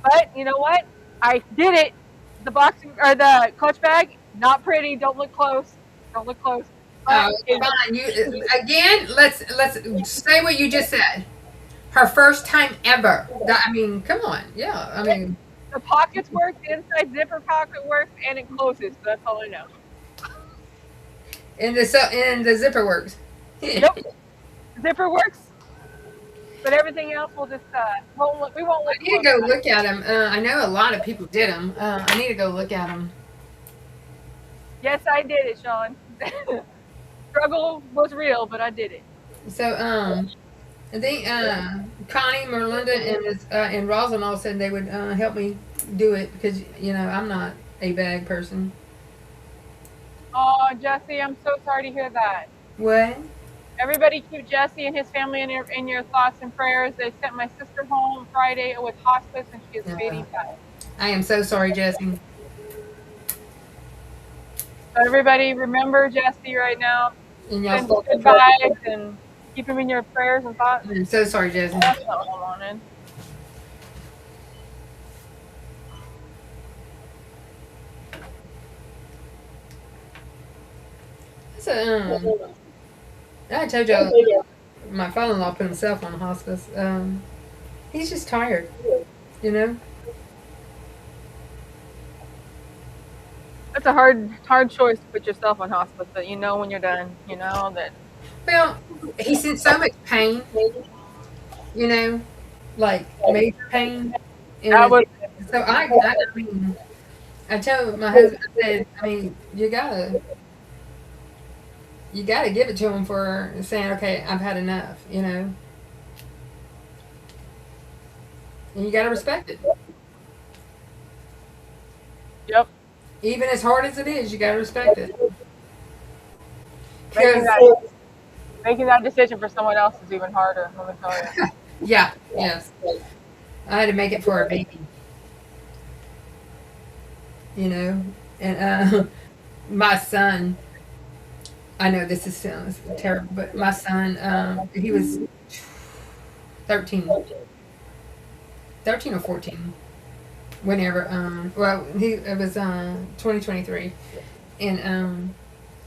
But you know what? I did it. The boxing or the clutch bag, not pretty. Don't look close. Don't look close. But Fine. You again. Let's say what you just said. Her first time ever. I mean, come on. Yeah. I mean, the pockets work. The inside zipper pocket works, and it closes. That's all I know. and the zipper works. Yep. Zipper works, but everything else will just we won't look. I need to go look at them. I know a lot of people did them. I need to go look at them. Yes, I did it, Sean. Struggle was real, but I did it. So I think Connie, Merlinda, and Rosalind all said they would help me do it, because I'm not a bag person. Oh, Jesse, I'm so sorry to hear that. What? Everybody keep Jesse and his family in your thoughts and prayers. They sent my sister home Friday with hospice, and she is fading fast. I am so sorry, Jesse. So everybody remember Jesse right now. And Send y'all good vibes and keep him in your prayers and thoughts. I'm so sorry, Jesse. That's not what I wanted. So, I told you my father-in-law put himself on hospice. He's just tired, you know. That's a hard choice to put yourself on hospice, but you know when you're done, you know that. Well, he's in so much pain, like major pain. That was So I mean, I told my husband, I said, I mean, you gotta give it to him for saying, okay, I've had enough, and you gotta respect it. Yep. Even as hard as it is, you gotta respect it. Making that decision for someone else is even harder, let me tell you. Yeah, yes. I had to make it for our baby. And my son, I know this sounds terrible, but my son, he was 13 or 14 whenever, it was 2023, and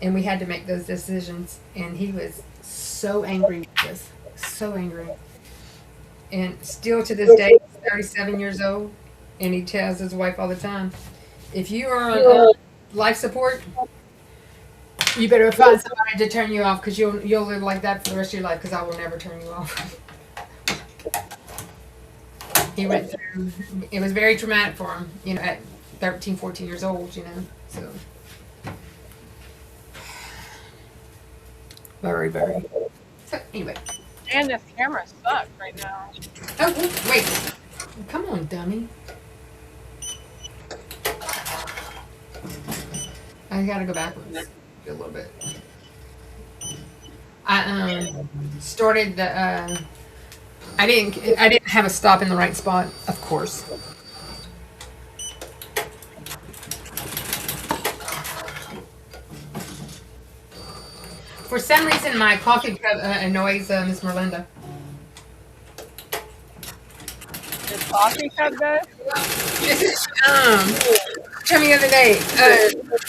we had to make those decisions, and he was so angry with us, so angry. And still to this day, he's 37 years old, and he tells his wife all the time, if you are on life support, you better find somebody to turn you off, because you'll live like that for the rest of your life, because I will never turn you off. He went through, it was very traumatic for him, at 13, 14 years old, so. Very, very. So, anyway. Man, this camera sucks right now. Oh, wait. Come on, dummy. I gotta go backwards a little bit. I started the I didn't have a stop in the right spot, of course. For some reason, my coffee cup annoys Miss Merlinda. The coffee cup does? This is told me the other day,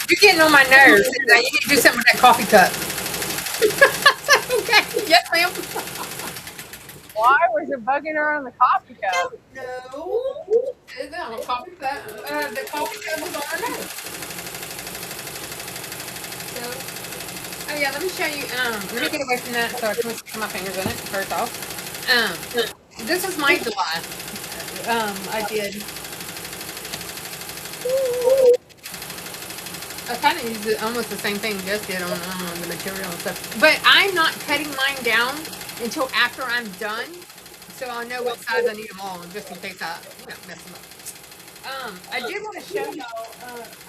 you're getting on my nerves. You need to do something with that coffee cup. Okay, yes, ma'am. Why was it bugging her on the coffee cup? No, the coffee cup. The coffee cup was on her nerves. So, oh yeah, let me show you. Let me get away from that so I can stick my fingers in it. First off, this is my July. I did. I kind of used it, almost the same thing Jess did on the material and stuff. But I'm not cutting mine down until after I'm done, so I'll know what size I need them all, just in case I, mess them up. I did want to show y'all.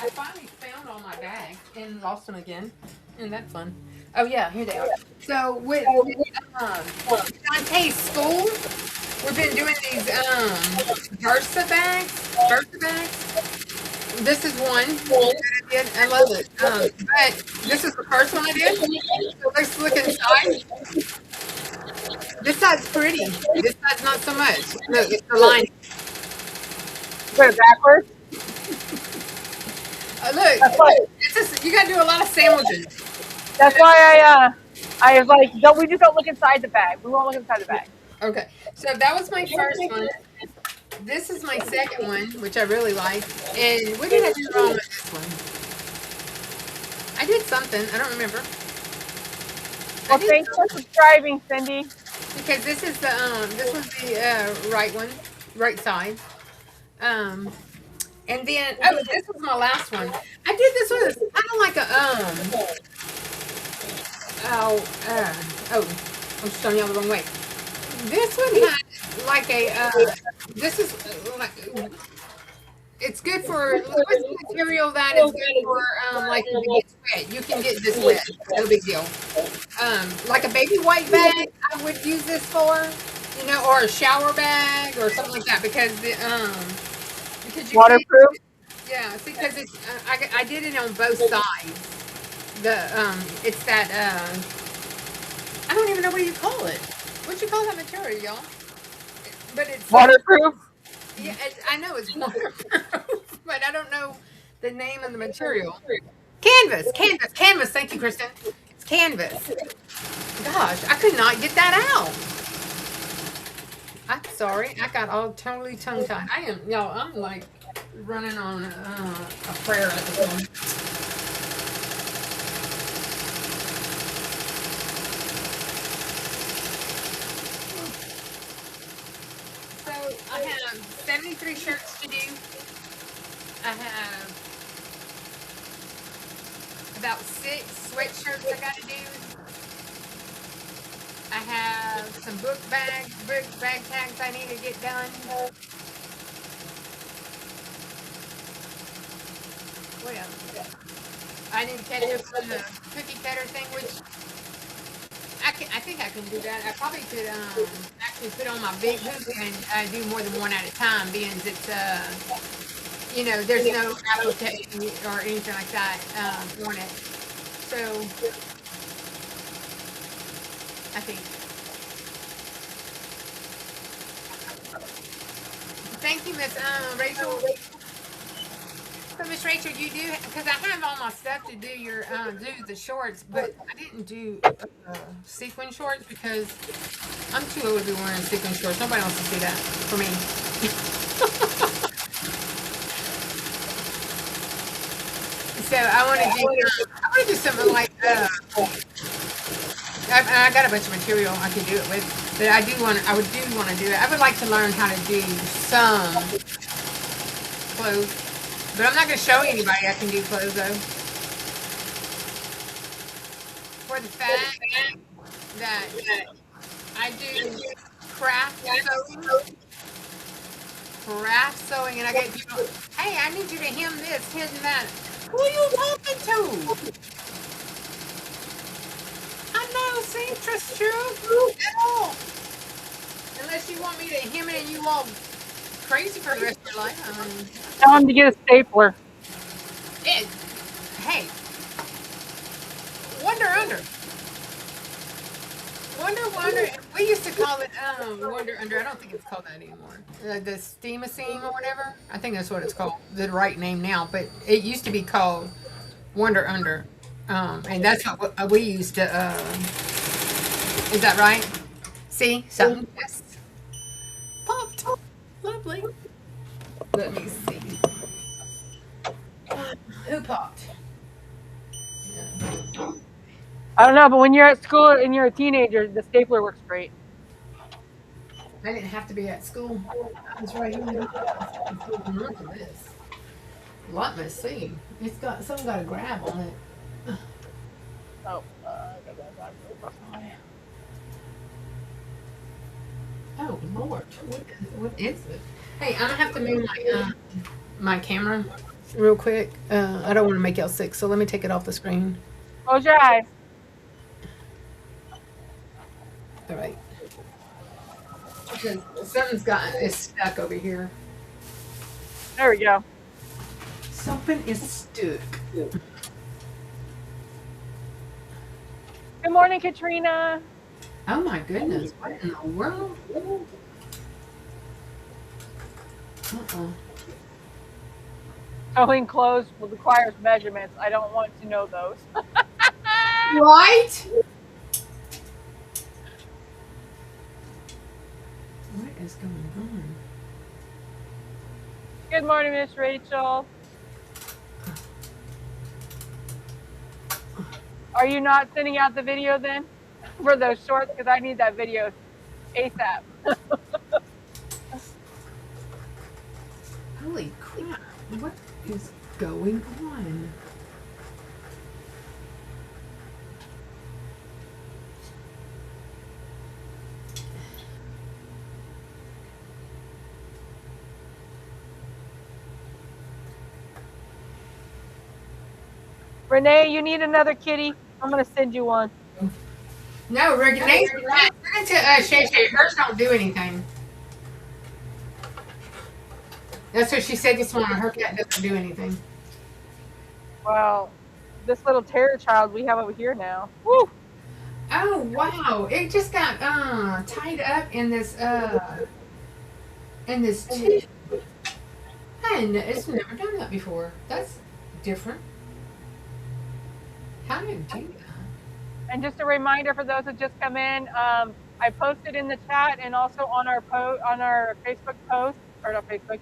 I finally found all my bags and lost them again. Isn't that fun? Oh yeah, here they are. So with Dante's school, we've been doing these Versa bags. This is one that I did. I love it. But this is the first one I did. So let's look inside. This side's pretty. This side's not so much. Look, it's the lining. Put it backwards? Look, it's just, you gotta do a lot of sandwiches. That's why I was like, we just don't look inside the bag. We won't look inside the bag. Okay, so that was my first one. This is my second one, which I really like. And what did I do wrong with this one? I did something. I don't remember. Well, thanks for subscribing, Cindy. Because this is the this was the right one, right side. And then this was my last one. I did this one. It's kind of like a I'm showing y'all the wrong way. This one had like a this is like it's good for material that is good for like if it gets wet. You can get this wet, no big deal. Like a baby white bag, I would use this for, or a shower bag or something like that because because you waterproof. Yeah, see, because it's I did it on both sides. It's that I don't even know what you call it. What you call that material, y'all? But it's waterproof. Yeah, I know it's waterproof, but I don't know the name of the material. Canvas. Thank you, Kristen. It's canvas. Gosh, I could not get that out. I'm sorry. I got all totally tongue-tied. I'm like running on a prayer at this moment. I have 73 shirts to do. I have about 6 sweatshirts I got to do. I have some book bag tags I need to get done. What else? I need to catch up on the cookie cutter thing, which I think I can do that. I probably could actually put on my big hoop and do more than one at a time, being it's there's no application or anything like that on it. So I think. Thank you, Miss Rachel. So, Miss Rachel, you do, because I have all my stuff to do do the shorts, but I didn't do sequin shorts because I'm too old to be wearing sequin shorts. Nobody wants to see that for me. So I want to do something like I got a bunch of material I can do it with, but I would want to do it. I would like to learn how to do some clothes. But I'm not going to show anybody I can do clothes, though. For the fact that I do craft sewing. Craft sewing, and I get people, hey, I need you to hem this, hem that. Who are you talking to? I'm not a seamstress, Cheryl, at all. Unless you want me to hem it and you all crazy for the rest of your life. Tell him to get a stapler. It, hey, Wonder Under. Wonder. We used to call it Wonder Under. I don't think it's called that anymore. The steam seam or whatever. I think that's what it's called. The right name now, but it used to be called Wonder Under. And that's what we used to. Is that right? See something just popped. Lovely. Let me see. Who popped? I don't know, but when you're at school and you're a teenager, the stapler works great. I didn't have to be at school. I was right here. Look at this. Let me see. It's got something got a grab on it. Oh, Oh Lord, what is it? Hey, I'm gonna have to move my camera real quick. I don't want to make y'all sick, so let me take it off the screen. close your eyes. All right. Because something's is stuck over here. There we go. Something is stuck. Good morning, Katrina. Oh my goodness! What in the world? Sewing clothes requires measurements. I don't want to know those. Right? What is going on? Good morning, Miss Rachel. Are you not sending out the video then for those shorts? Because I need that video ASAP. Holy crap! What is going on? Renee, you need another kitty? I'm going to send you one. No, Renee, send it to Shay Shay. Hers don't do anything. That's what she said this morning. Her cat doesn't do anything. Well, this little terror child we have over here now. Woo! Oh wow! It just got tied up in this tube. It's never done that before. That's different. How did it do that? And just a reminder for those that just come in, I posted in the chat and also on our Facebook post, or not Facebook.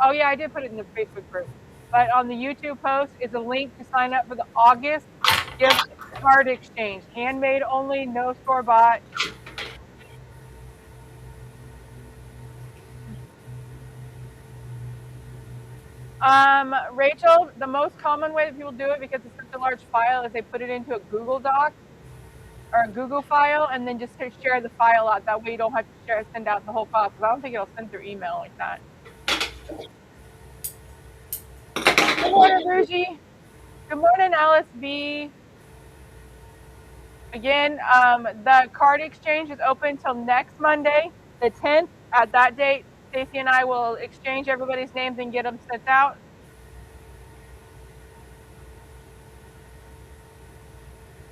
Oh yeah, I did put it in the Facebook group. But on the YouTube post is a link to sign up for the August gift card exchange. Handmade only, no store bought. Rachel, the most common way that people do it, because it's such a large file, is they put it into a Google Doc or a Google file and then just share the file out. That way you don't have to send out the whole file, because I don't think it'll send through email like that. Good morning, Ruji. Good morning, Alice B. Again, the card exchange is open till next Monday, the 10th. At that date, Stacy and I will exchange everybody's names and get them sent out.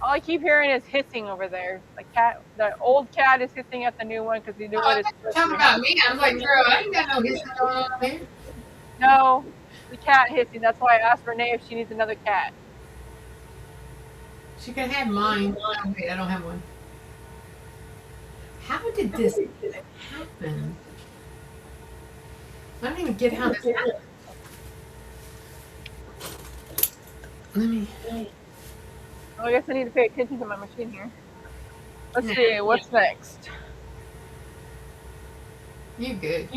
All I keep hearing is hissing over there. The old cat is hissing at the new one because the new one is. Talking about me, I'm like, girl, I ain't got no hissing going on here. No, the cat hissing. That's why I asked Renee if she needs another cat. She can have mine. Oh, wait, I don't have one. How did this happen? I don't even get how this happened. Let me. Oh, I guess I need to pay attention to my machine here. Let's see, what's next? You good.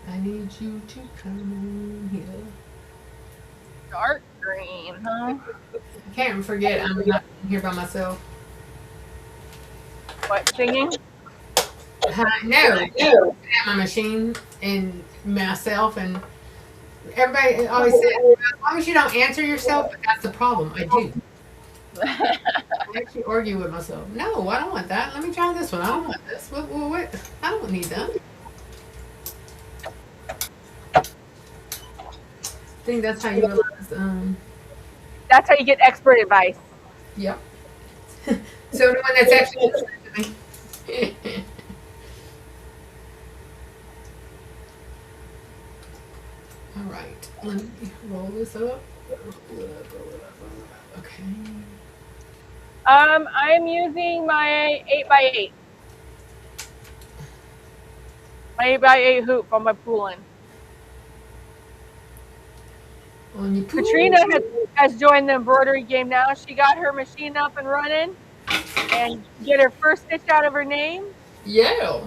I need you to come in here. Dark green. huh? I can't forget I'm not here by myself. What, singing? No, at my machine and myself and everybody always says, well, as long as you don't answer yourself, but that's the problem. I do. I actually argue with myself. No, I don't want that. Let me try this one. I don't want this. What? I don't need that. I think that's how you realize. That's how you get expert advice. Yep. So the one that's actually listening to me. All right. Let me roll this up. Roll it up. Okay. I'm using my 8x8. My 8x8 hoop on my pooling. On your pool. Katrina has joined the embroidery game now. She got her machine up and running and get her first stitch out of her name. Yeah.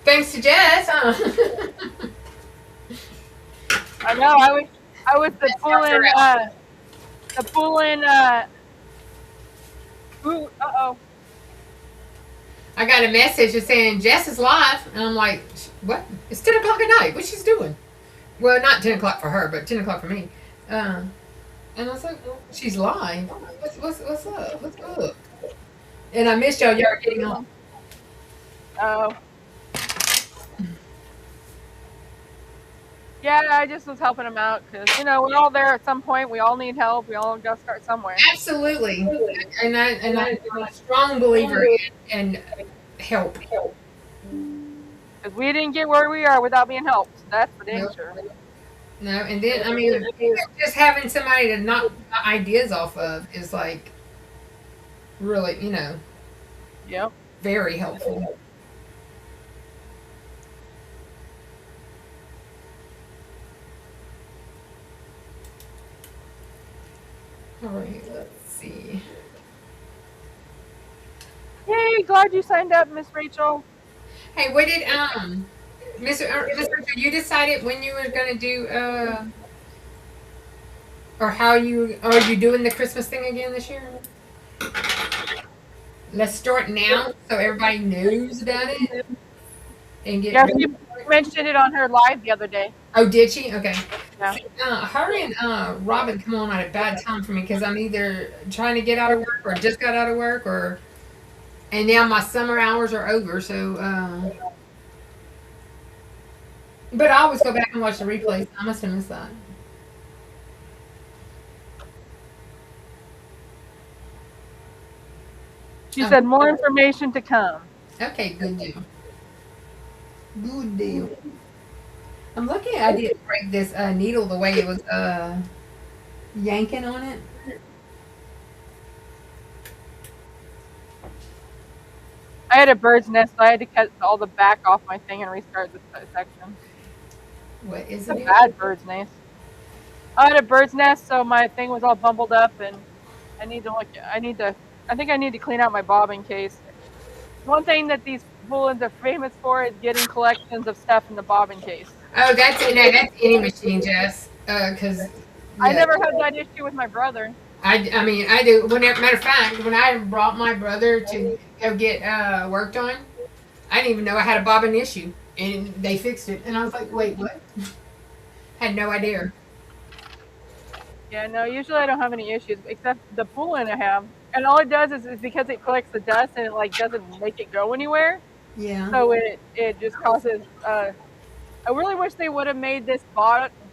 Thanks to Jess, huh? I know. I was the pooling. Ooh, uh-oh. I got a message just saying Jess is live, and I'm like, what? It's 10 o'clock at night. What's she's doing? Well, not 10 o'clock for her, but 10 o'clock for me. And I was like, well, she's live. What's up? What's up? And I missed y'all. Y'all are getting on. Oh. Yeah, I just was helping them out because, we're all there at some point. We all need help. We all got to start somewhere. Absolutely. And I'm a strong believer in help. Because we didn't get where we are without being helped. That's for damn sure. No, and then, I mean, just having somebody to knock ideas off of is like really, Yep. very helpful. All right, let's see. Yay, glad you signed up, Miss Rachel. Hey, what did Miss Rachel, you decided when you were gonna do or are you doing the Christmas thing again this year? Let's start now so everybody knows about it and get. Yeah, she mentioned it on her live the other day. Oh, did she? Okay. Yeah. Her and Robin come on at a bad time for me because I'm either trying to get out of work or just got out of work and now my summer hours are over. So, but I always go back and watch the replays. I must have missed that. She said more information to come. Okay, good deal. Good deal. I'm lucky I didn't break this needle the way it was yanking on it. I had a bird's nest, so I had to cut all the back off my thing and restart this section. What is It's a it? bad bird's nest. I had a bird's nest, so my thing was all bumbled up, and I think I need to clean out my bobbin case. One thing that these poolins are famous for is getting collections of stuff in the bobbin case. Oh, that's any machine, Jess. Because I never had that issue with my brother. I mean, I do. Matter of fact, when I brought my brother to go get worked on, I didn't even know I had a bobbin issue, and they fixed it. And I was like, wait, what? Had no idea. Yeah, no, usually I don't have any issues, except the poolin I have. And all it does is because it collects the dust and it doesn't make it go anywhere. Yeah. So it just causes. I really wish they would have made the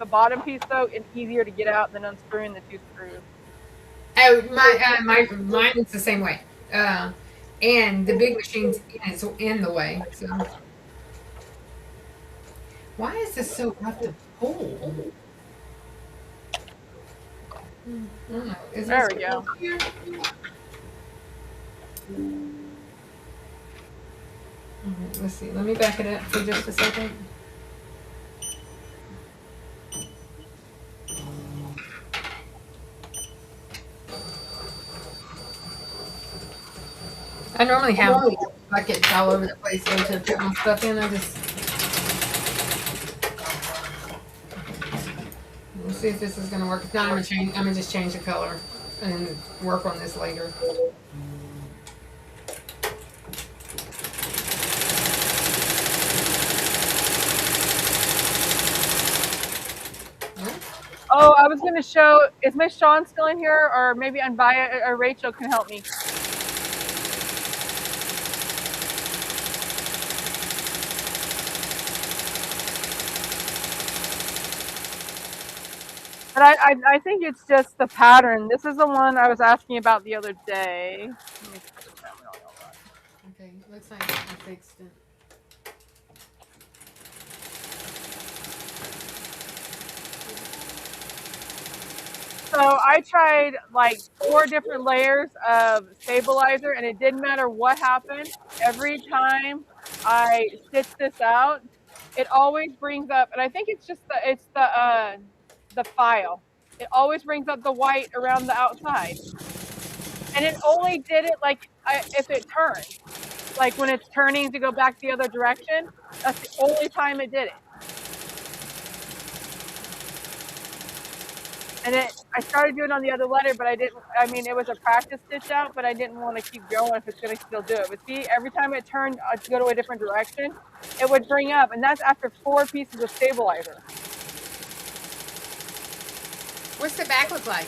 bottom piece though easier to get out than unscrewing the two screws. Oh, mine is the same way. And the big machine's in the way. So why is this so rough to pull? I don't know. There we go. Here? All right, let's see. Let me back it up for just a second. I normally have buckets all over the place to put my stuff in. I just We'll see if this is gonna work. If not, I'm gonna just change the color and work on this later. Oh, I was going to show, is Miss Shawn still in here? Or maybe Anbaya or Rachel can help me. But I think it's just the pattern. This is the one I was asking about the other day. Okay, looks like I fixed it. So I tried like 4 different layers of stabilizer, and it didn't matter what happened. Every time I stitch this out, it always brings up, and I think it's just the file. It always brings up the white around the outside, and it only did it like if it turned, like when it's turning to go back the other direction. That's the only time it did it. And I started doing it on the other letter, but I didn't. I mean, it was a practice stitch out, but I didn't want to keep going if it's going to still do it. But see, every time it turned to go to a different direction, it would bring up, and that's after 4 pieces of stabilizer. What's the back look like?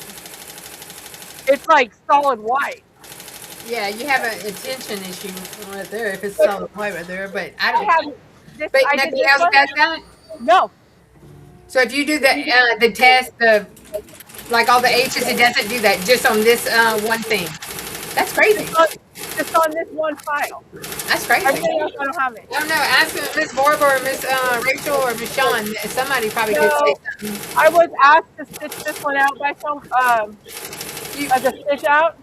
It's like solid white. Yeah, you have a tension issue right there if it's solid white right there, but I don't have this. But I nothing did else this about that? No. So if you do the test, like all the H's, it doesn't do that. Just on this one thing. That's crazy. Just on this one file. That's crazy. Everything else I don't have it. I don't know. Ask Miss Barbara or Miss Rachel or Miss Shawn. Somebody probably could say something. I was asked to stitch this one out by some as a stitch out,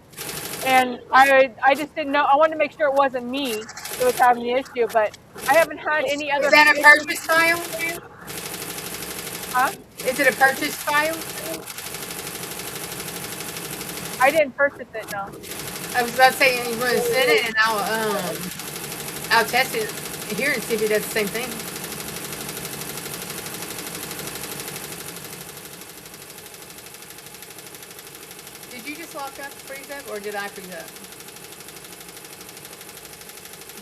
and I just didn't know. I wanted to make sure it wasn't me that was having the issue, but I haven't had any other. Is that a purchase file? Huh? Is it a purchase file? I didn't purchase it, no. I was about to say you want to send it, and I'll test it here and see if it does the same thing. Did you just lock up, freeze up, or did I freeze up?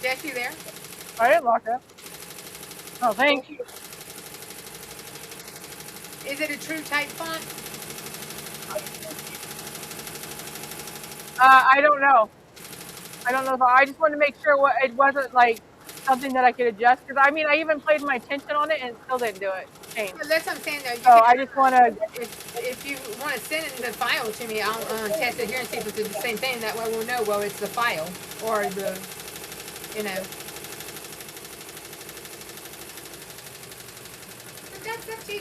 Jess, you there? I didn't lock up. Oh, thank you. Is it a true type font? I don't know. I don't know if I just wanted to make sure it wasn't like something that I could adjust. Because I mean, I even played my tension on it and it still didn't do it. Change. Well, that's what I'm saying, though. So I just want to. If you want to send the file to me, I'll test it here and see if it's the same thing. That way we'll know, well, it's the file or the, you know. But that's up to you.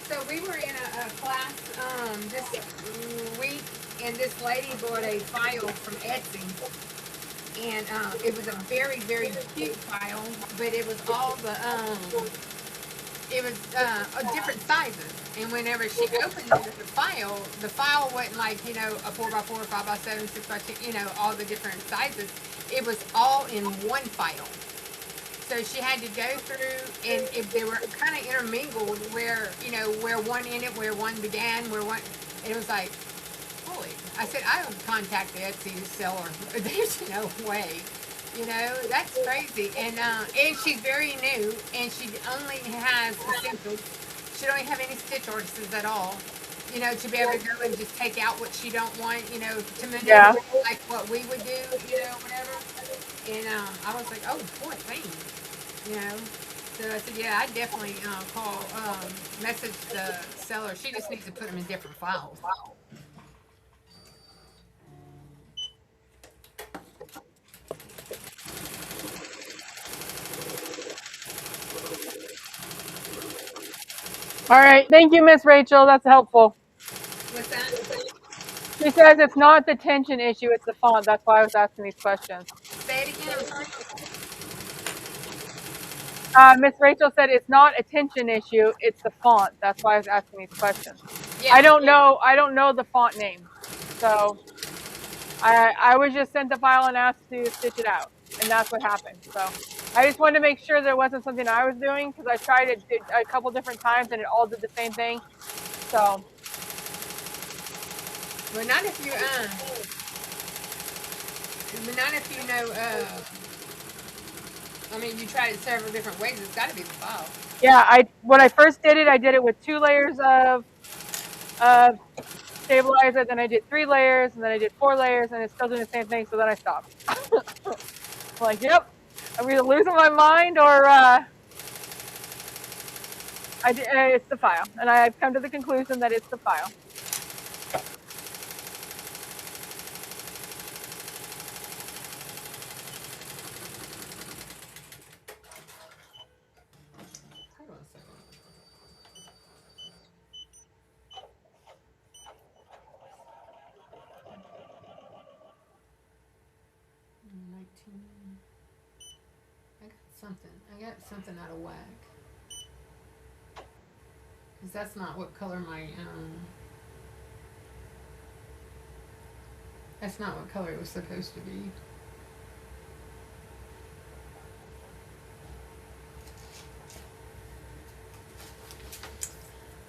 So we were in a class this week, and this lady bought a file from Etsy, and it was a very, very cute file, but it was all it was different sizes. And whenever she opened the file wasn't like, you know, a 4x4, 5x7, 6x10, you know, all the different sizes. It was all in one file. So she had to go through, and if they were kind of intermingled, where, you know, where one ended, where one began, where one, it was like, holy, I said, I would contact the Etsy seller. There's no way, you know, that's crazy. And she's very new, and she only has essentials. She don't have any stitch artists at all, you know, to be able to go and just take out what she don't want, you know, to manipulate like what we would do, you know, whatever. And I was like, oh, poor thing. You know, so I said, yeah, I'd definitely message the seller. She just needs to put them in different files. All right, thank you, Miss Rachel. That's helpful. What's that? She says it's not the tension issue; it's the font. That's why I was asking these questions. Say it again. I'm sorry. Miss Rachel said it's not a tension issue; it's the font. That's why I was asking these questions. Yeah, I don't know the font name. So I was just sent the file and asked to stitch it out, and that's what happened. So I just wanted to make sure there wasn't something I was doing, because I tried it a couple different times and it all did the same thing. So. Well, not if you but not if you know. I mean, you tried it several different ways. It's got to be the file. Yeah, when I first did it, I did it with 2 layers of stabilizer. Then I did 3 layers, and then I did 4 layers, and it's still doing the same thing. So then I stopped. I'm like, yep, I'm either losing my mind or it's the file, and I've come to the conclusion that it's the file. Hold on a second. I got something out of whack. Because that's not what color that's not what color it was supposed to be.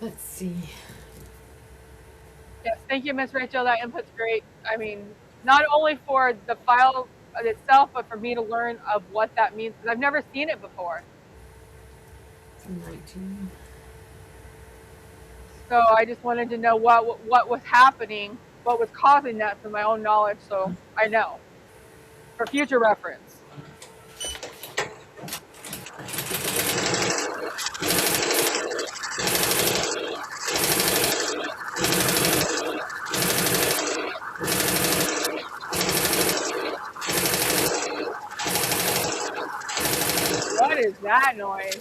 Let's see. Yes, thank you, Miss Rachel. That input's great. I mean, not only for the file itself, but for me to learn of what that means, because I've never seen it before. It's 19. So I just wanted to know what was happening, what was causing that, for my own knowledge, so I know for future reference. What is that noise?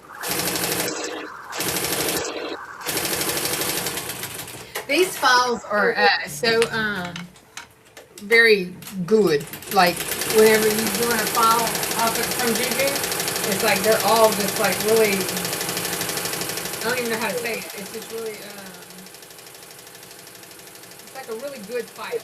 These files are so very good. Like whenever you're doing a file from JuJu, it's like they're all just like really. I don't even know how to say it. It's just really. It's like a really good file.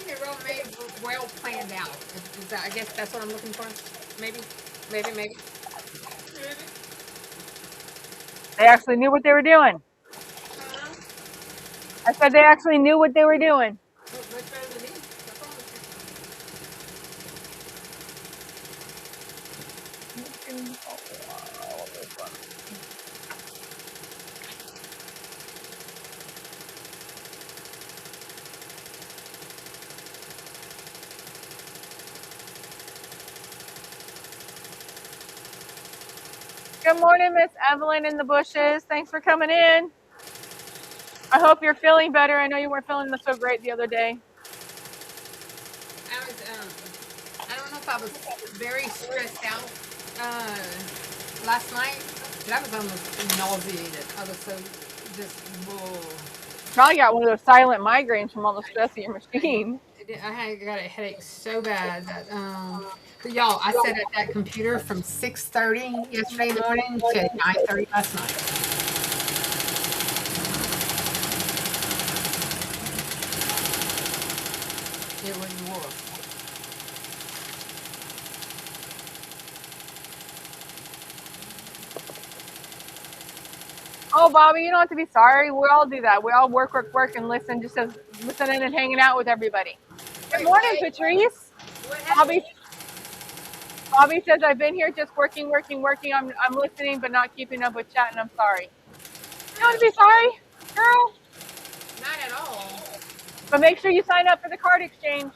They're all made well planned out. I guess that's what I'm looking for. Maybe. They actually knew what they were doing. I said they actually knew what they were doing. Good morning, Miss Evelyn in the bushes. Thanks for coming in. I hope you're feeling better. I know you weren't feeling so great the other day. I don't know if I was very stressed out last night, but I was almost nauseated. I was so just, whoa. Probably got one of those silent migraines from all the stress of your machine. I got a headache so bad that, but y'all, I sat at that computer from 6:30 yesterday morning to 9:30 last night. It was worse. Oh, Bobby, you don't have to be sorry. We all do that. We all work, and listen, just as listening and hanging out with everybody. Good morning, Patrice. Bobby says, I've been here just working. I'm listening, but not keeping up with chat, and I'm sorry. You don't have to be sorry, girl. Not at all. But make sure you sign up for the card exchange.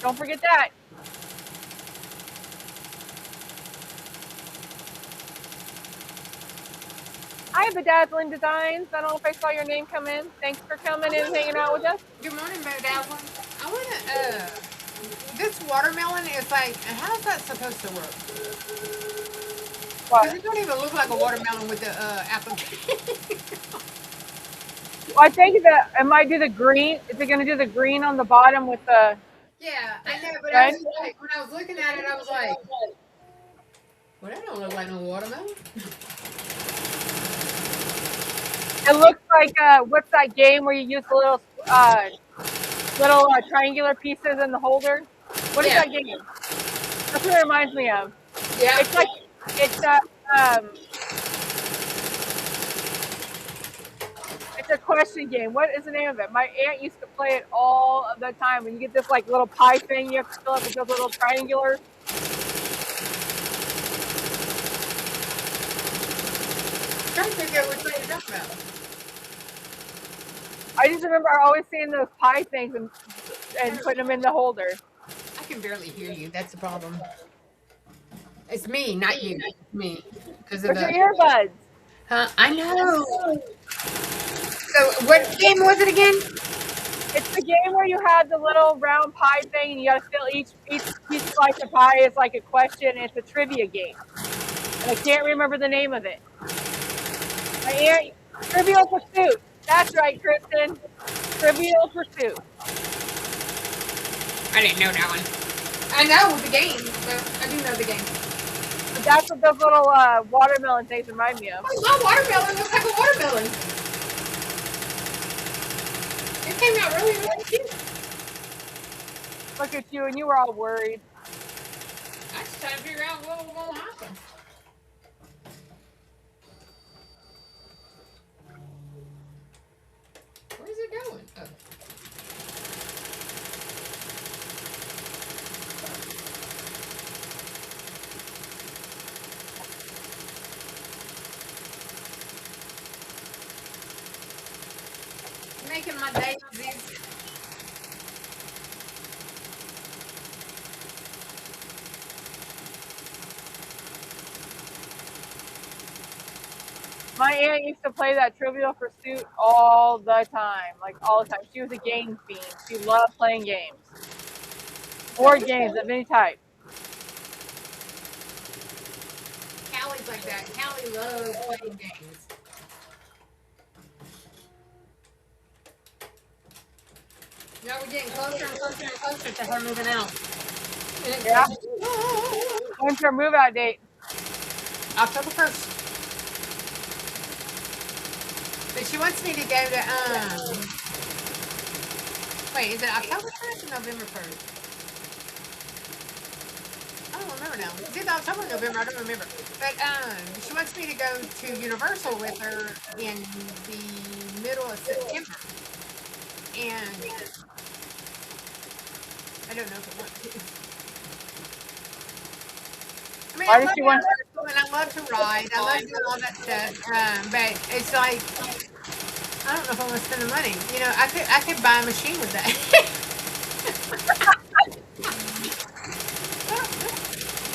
Don't forget that. Hi, Bedazzling Designs. I don't know if I saw your name come in. Thanks for coming in and hanging out with us. Good morning, Bedazzling. I want to this watermelon is like, how's that supposed to work? Because But it don't even look like a watermelon with the apple. I think that it might do the green. Is it going to do the green on the bottom with the Yeah, I know, but I red? was like, when I was looking at it, I was like, well, that don't look like no watermelon. It looks like what's that game where you use the little triangular pieces in the holder? What is Yeah, that game? That's what it reminds me of. yeah. It's like it's a um, it's a question game. What is the name of it? My aunt used to play it all the time. When you get this like little pie thing, you have to fill up with those little triangular. I'm trying to figure out which way to talk about. I just remember always seeing those pie things and putting them in the holder. I can barely hear you. That's the problem. It's me, not you. It's me. Because of Where's your the. earbuds? Huh? I know. So, what game was it again? It's the game where you had the little round pie thing, and you got to fill each slice of pie is like a question. And it's a trivia game, and I can't remember the name of it. My aunt, Trivial Pursuit. That's right, Kristen. Trivial Pursuit. I didn't know that one. I know the game. So I do know the game. But that's what those little watermelon things remind me of. Oh, my watermelon looks like a watermelon. It came out really, really cute. Look at you, and you were all worried. I just trying to figure out what was going to happen. Where's it going? Oh. Making my daisies. My aunt used to play that Trivial Pursuit all the time, like all the time. She was a game fiend. She loved playing games, board games of any type. Callie's like that. Callie loves playing games. Now we're getting closer and closer and closer to her moving out. Yeah. When's her move out date? October 1st. But she wants me to go to, wait, is it October 1st or November 1st? I don't remember now. It's either October or November, I don't remember. But she wants me to go to Universal with her in the middle of September. And I don't know if I want to. I mean, Why I does love she want? Universal and I love to ride. I love doing all that stuff. But it's like, I don't know if I want to spend the money. You know, I could buy a machine with that.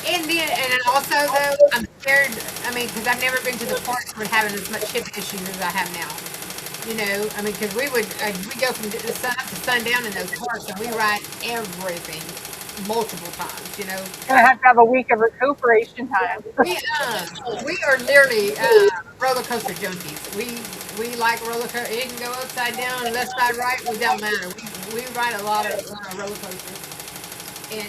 And also though, I'm scared. I mean, because I've never been to the parks with having as much hip issues as I have now. You know, I mean, because we go from the sun up to sundown in those parks, and we ride everything multiple times. You know, Gonna have to have a week of recuperation time. we are literally roller coaster junkies. We like roller coaster. It can go upside down, left side, right. It don't matter. We ride a lot of roller coasters, and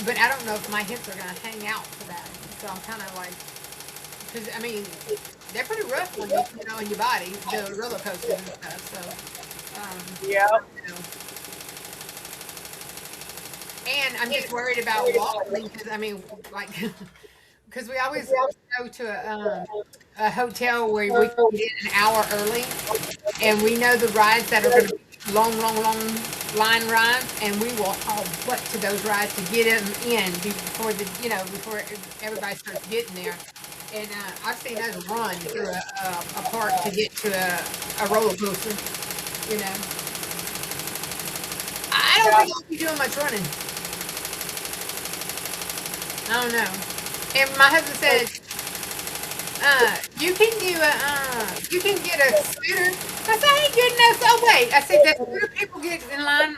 but I don't know if my hips are gonna hang out for that. So I'm kind of like, because I mean, they're pretty rough when you put it on your body, the roller coasters and stuff. So, Yeah. you know. And I'm just worried about walking because I mean, like, because we always go to a hotel where we can get an hour early, and we know the rides that are going to be long, long, long line rides, and we will haul butt to those rides to get them in before before everybody starts getting there. And I've seen us run through a park to get to a roller coaster. You know, I don't think I'll be doing much running. I don't know. And my husband said, you can you can get a scooter. I said, I ain't good enough. Oh wait, I said that scooter people get in line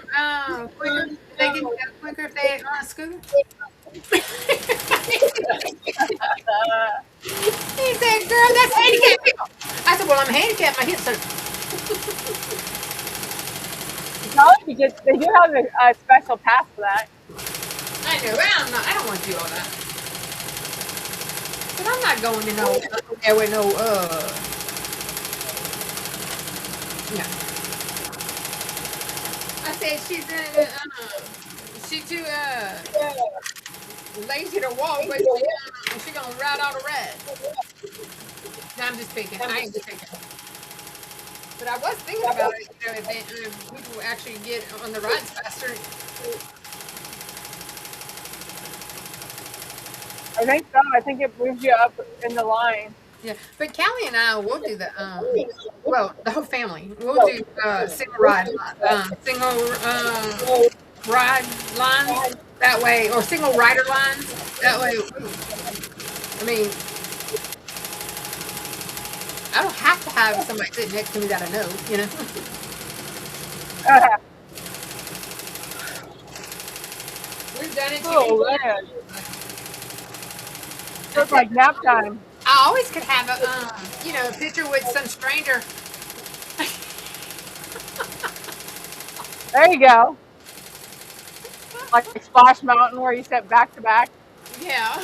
quicker. they get there quicker if they on a scooter? He said, girl, that's handicapped people. I said, well, I'm handicapped. My hips hurt. They do have a special pass for that. I know, but I don't want to do all that. But I'm not going to there with no, no. I said she's too, lazy to walk, but she gonna ride all the rides. No, I'm just picking. I ain't just picking. But I was thinking about it, if people actually get on the rides faster. I think so. I think it moves you up in the line. Yeah, but Callie and I will do the the whole family. We'll do single ride lines that way, or single rider lines that way. I mean, I don't have to have somebody sitting next to me that I know, We've done it too. Man. It's like nap time. I always could have a picture with some stranger. There you go. Like Splash Mountain where you sit back to back. Yeah.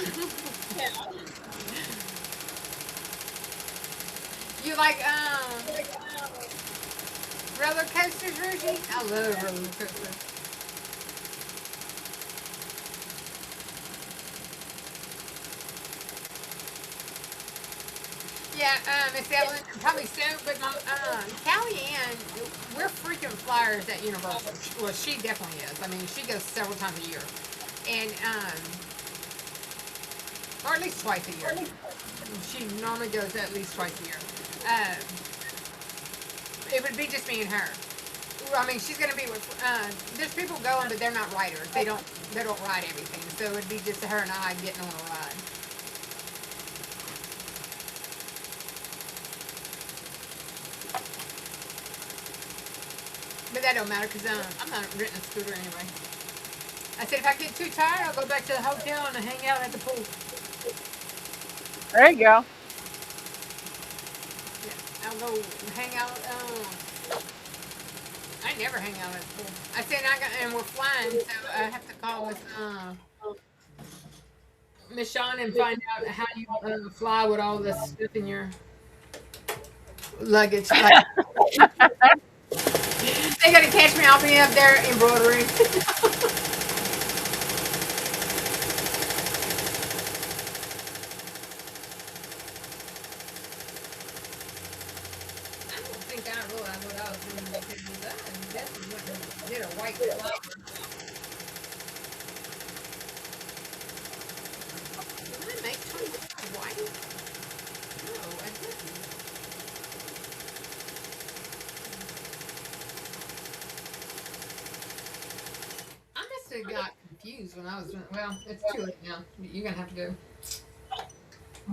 You like roller coasters, Ruji? I love roller coasters. Yeah, Miss Evelyn, probably so, but my, Callie Ann, we're frequent flyers at Universal. Well, she definitely is. I mean, she goes several times a year. And, or at least twice a year. She normally goes at least twice a year. It would be just me and her. I mean, she's going to be with, there's people going, but they're not riders. They don't ride everything. So it would be just her and I getting on a ride. But that don't matter because I'm not renting a scooter anyway. I said if I get too tired, I'll go back to the hotel and hang out at the pool. There you go. Yeah, I'll go hang out. I never hang out at the pool. I said and we're flying, so I have to call Miss Shawn and find out how you fly with all this stuff in your luggage. They gotta catch me. I'll be up there embroidering. I don't think I realized what I was doing because I definitely went and did a white flower. Did I make 25 white? No, I didn't. I got confused when I was doing. Well, it's too late now. You're gonna have to go.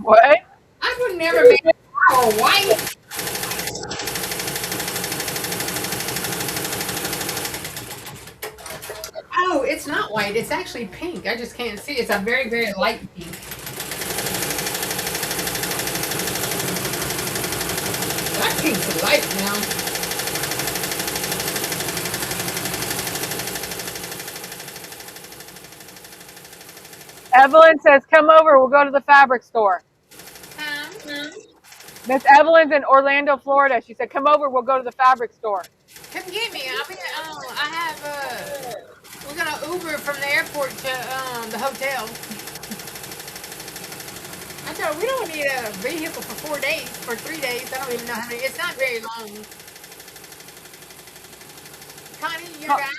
What? I would never make it white. Oh, it's not white. It's actually pink. I just can't see. It's a very, very light pink. That pink's light now. Evelyn says, come over. We'll go to the fabric store. Miss Evelyn's in Orlando, Florida. She said, come over. We'll go to the fabric store. Come get me. I have, we're going to Uber from the airport to the hotel. I told her, we don't need a vehicle for 4 days, for 3 days. I don't even know how many. It's not very long. Connie, your guy.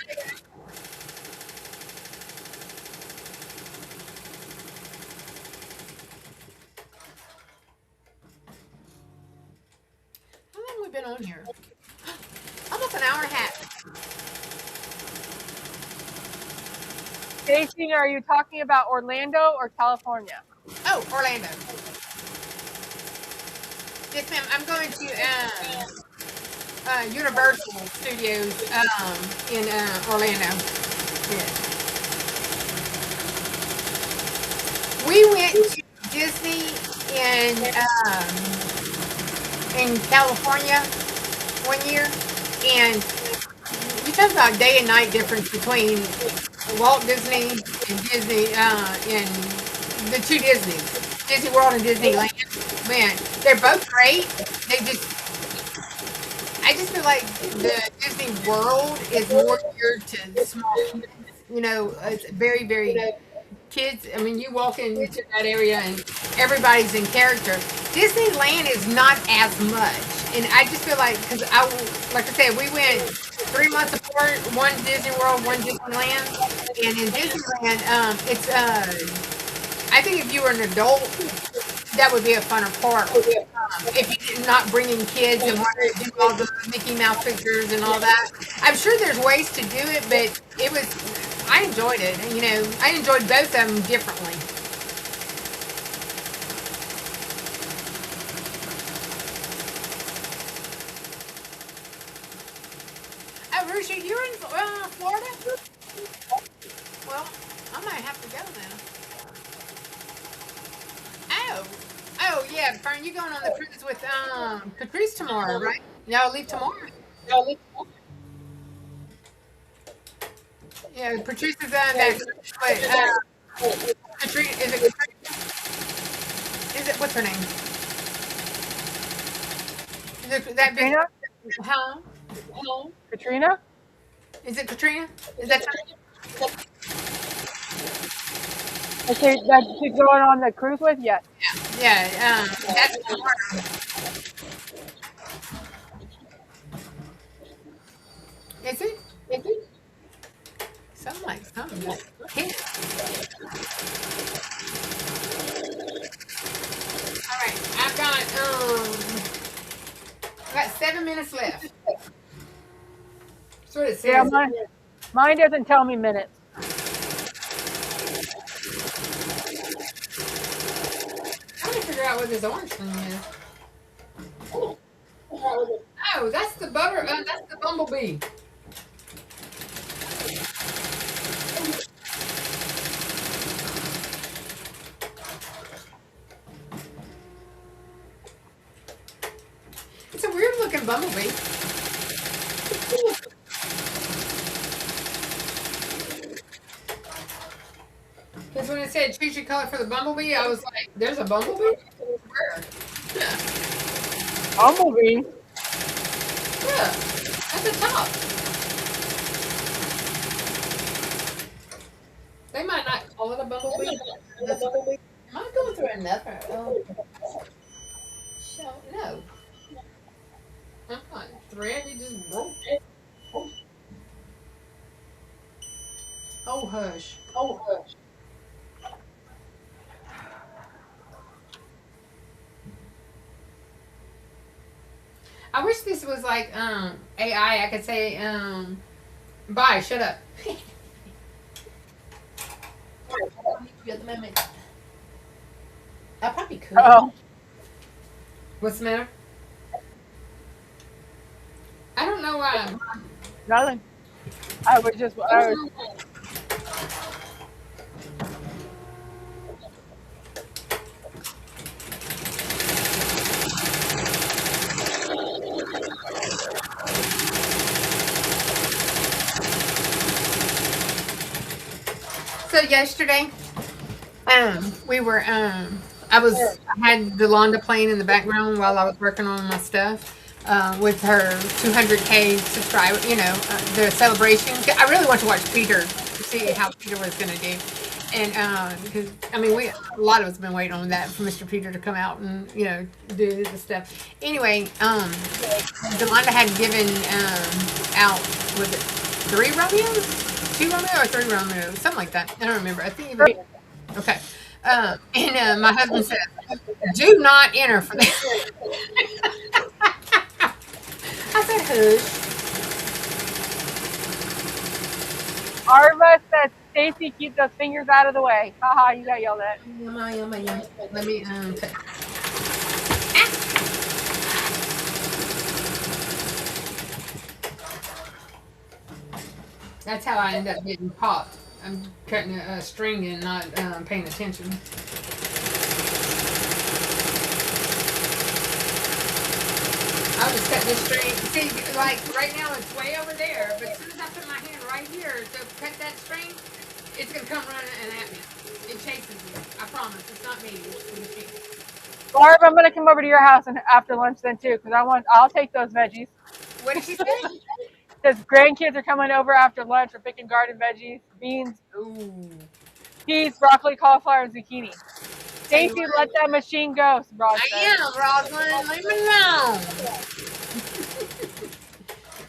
Been on here almost an hour and a half. Stacy, are you talking about Orlando or California? Oh, Orlando. Yes, ma'am. I'm going to Universal Studios in Orlando. Yeah. We went to Disney in California one year, and you talk about day and night difference between Walt Disney and Disney and the two Disneys, Disney World and Disneyland. Man, they're both great. They just, I just feel like the Disney World is more geared to small kids. You know, it's very, very kids. I mean, you walk into that area and everybody's in character. Disneyland is not as much, and I just feel like because like I said, we went 3 months apart. One Disney World, one Disneyland, and in Disneyland, it's I think if you were an adult, that would be a funner part. If you did not bring in kids and wanted to do all the Mickey Mouse pictures and all that, I'm sure there's ways to do it, but it was. I enjoyed it. You know, I enjoyed both of them differently. Oh, Rusha, you're in Florida? Well, I might have to go now. Oh. Oh, yeah, Fern, you going on the cruise with Patrice tomorrow, right? Y'all leave tomorrow. Yeah, Patrice is on that. Katrina, what's her name? Is it that big? Katrina? Huh? Katrina? Is it Katrina? Is that Okay, that she's going on the cruise with? Yes. yeah, that's tomorrow. Is it? Sound like something. Yeah. All right, I've got 7 minutes left. That's what it says. Yeah, mine doesn't tell me minutes. I'm trying to figure out what this orange thing is. Oh, that's the butter. That's the bumblebee. It's a weird looking bumblebee. Because when it said choose your color for the bumblebee, I was like, there's a bumblebee? Where? Yeah. Bumblebee? Yeah. At the top. They might not call it a bumblebee. Am I going through another? No. I'm not. Thread, it just broke. Oh, hush. I wish this was like AI. I could say bye, shut up. I probably could. Oh, What's the matter? I don't know why. nothing. I was So yesterday, we were I had Delonda playing in the background while I was working on my stuff with her 200K subscriber. You know, the celebration. I really want to watch Peter to see how Peter was going to do. And because I mean, a lot of us have been waiting on that for Mr. Peter to come out and do the stuff. Anyway, Delonda had given out, was it 3 Romeos? 2 Romeo or 3 Romeo, something like that. I don't remember. I think even okay. And my husband said, "Do not enter for that." I said, "Hush." Arva said, Stacy, keep those fingers out of the way. Haha, you got yelled at. Let me That's how I end up getting popped. I'm cutting a string and not paying attention. I'll just cut this string. See, like right now it's way over there, but as soon as I put my hand right here to cut that string, it's gonna come running and at me. It chases me. I promise. It's not me. It's the machine. Barb, I'm gonna come over to your house and after lunch then too, because I'll take those veggies. What did she say? Because grandkids are coming over after lunch. We're picking garden veggies, beans, Ooh. peas, broccoli, cauliflower, and zucchini. Tell you Stacy, what. let that machine go, Roz I said. am, Rosalind. Leave me alone.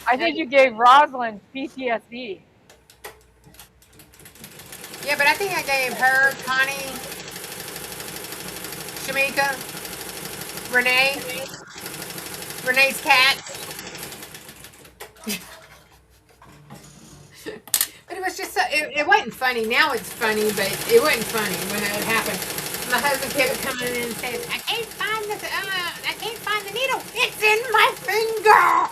I think you gave Rosalind PTSD. Yeah, but I think I gave her, Connie, Shamika, Renee's cat. But it was just so, it wasn't funny. Now it's funny, but it wasn't funny when it happened. My husband kept coming in and saying, I can't find the needle. It's in my finger.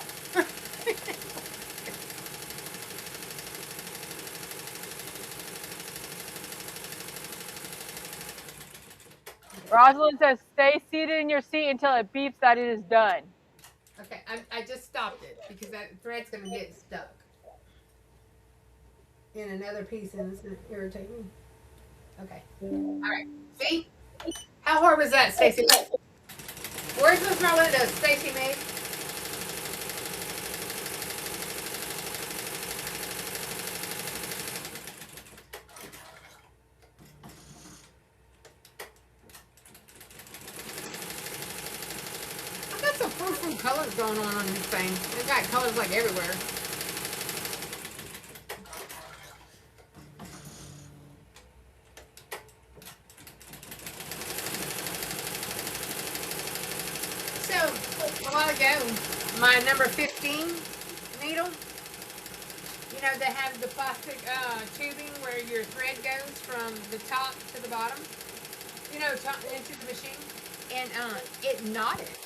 Rosalind says, stay seated in your seat until it beeps that it is done. Okay, I just stopped it because that thread's going to get stuck in another piece and it's going to irritate me. Okay. All right. See? How hard was that, Stacy? Where's those Marlinda Stacy made? I've got some frou-frou colors going on this thing. They've got colors like everywhere. So, a while ago, my number 15 needle, you know, they have the plastic tubing where your thread goes from the top to the bottom, you know, into the machine, and it knotted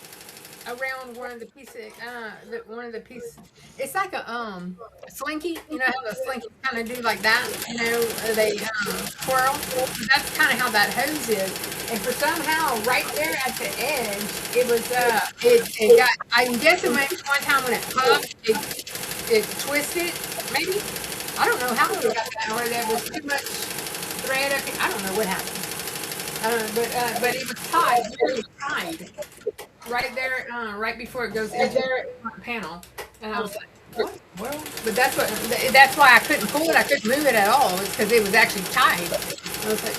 around one of the pieces. It's like a slinky. You know how the slinkies kind of do like that. You know, they twirl. That's kind of how that hose is. And for somehow, right there at the edge, it was it got. I'm guessing maybe one time when it popped, it twisted. Maybe I don't know how it got that, or there was too much thread. I don't know what happened. But it was tied, very tied, right there, right before it goes into the panel. And I was like, what? Well, but that's why I couldn't pull it. I couldn't move it at all. It's because it was actually tied. I was like,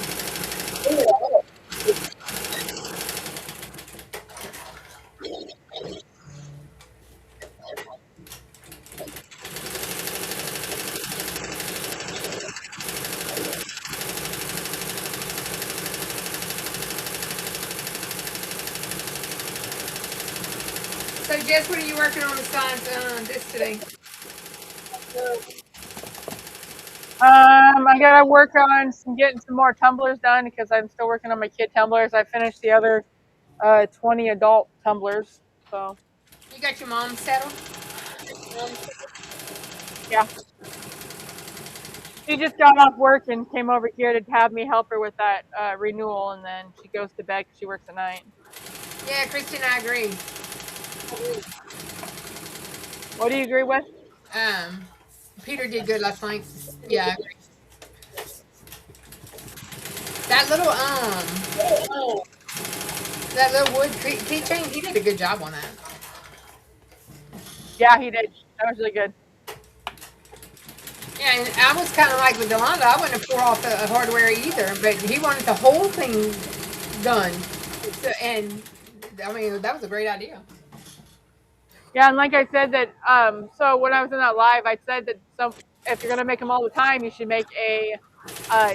so Jess, what are you working on besides this today? I gotta work on getting some more tumblers done because I'm still working on my kid tumblers. I finished the other 20 adult tumblers. So You got your mom settled? yeah. She just got off work and came over here to have me help her with that renewal, and then she goes to bed because she works at night. Yeah, Christy and I agree. What do you agree with? Peter did good last night. Yeah, I agree. That little wood keychain, he did a good job on that. Yeah, he did. That was really good. Yeah, and I was kind of like with Delonda. I wouldn't have tore off the hardware either, but he wanted the whole thing done. So, and I mean, that was a great idea. Yeah, and like I said that, so when I was in that live, I said that if you're gonna make them all the time, you should make a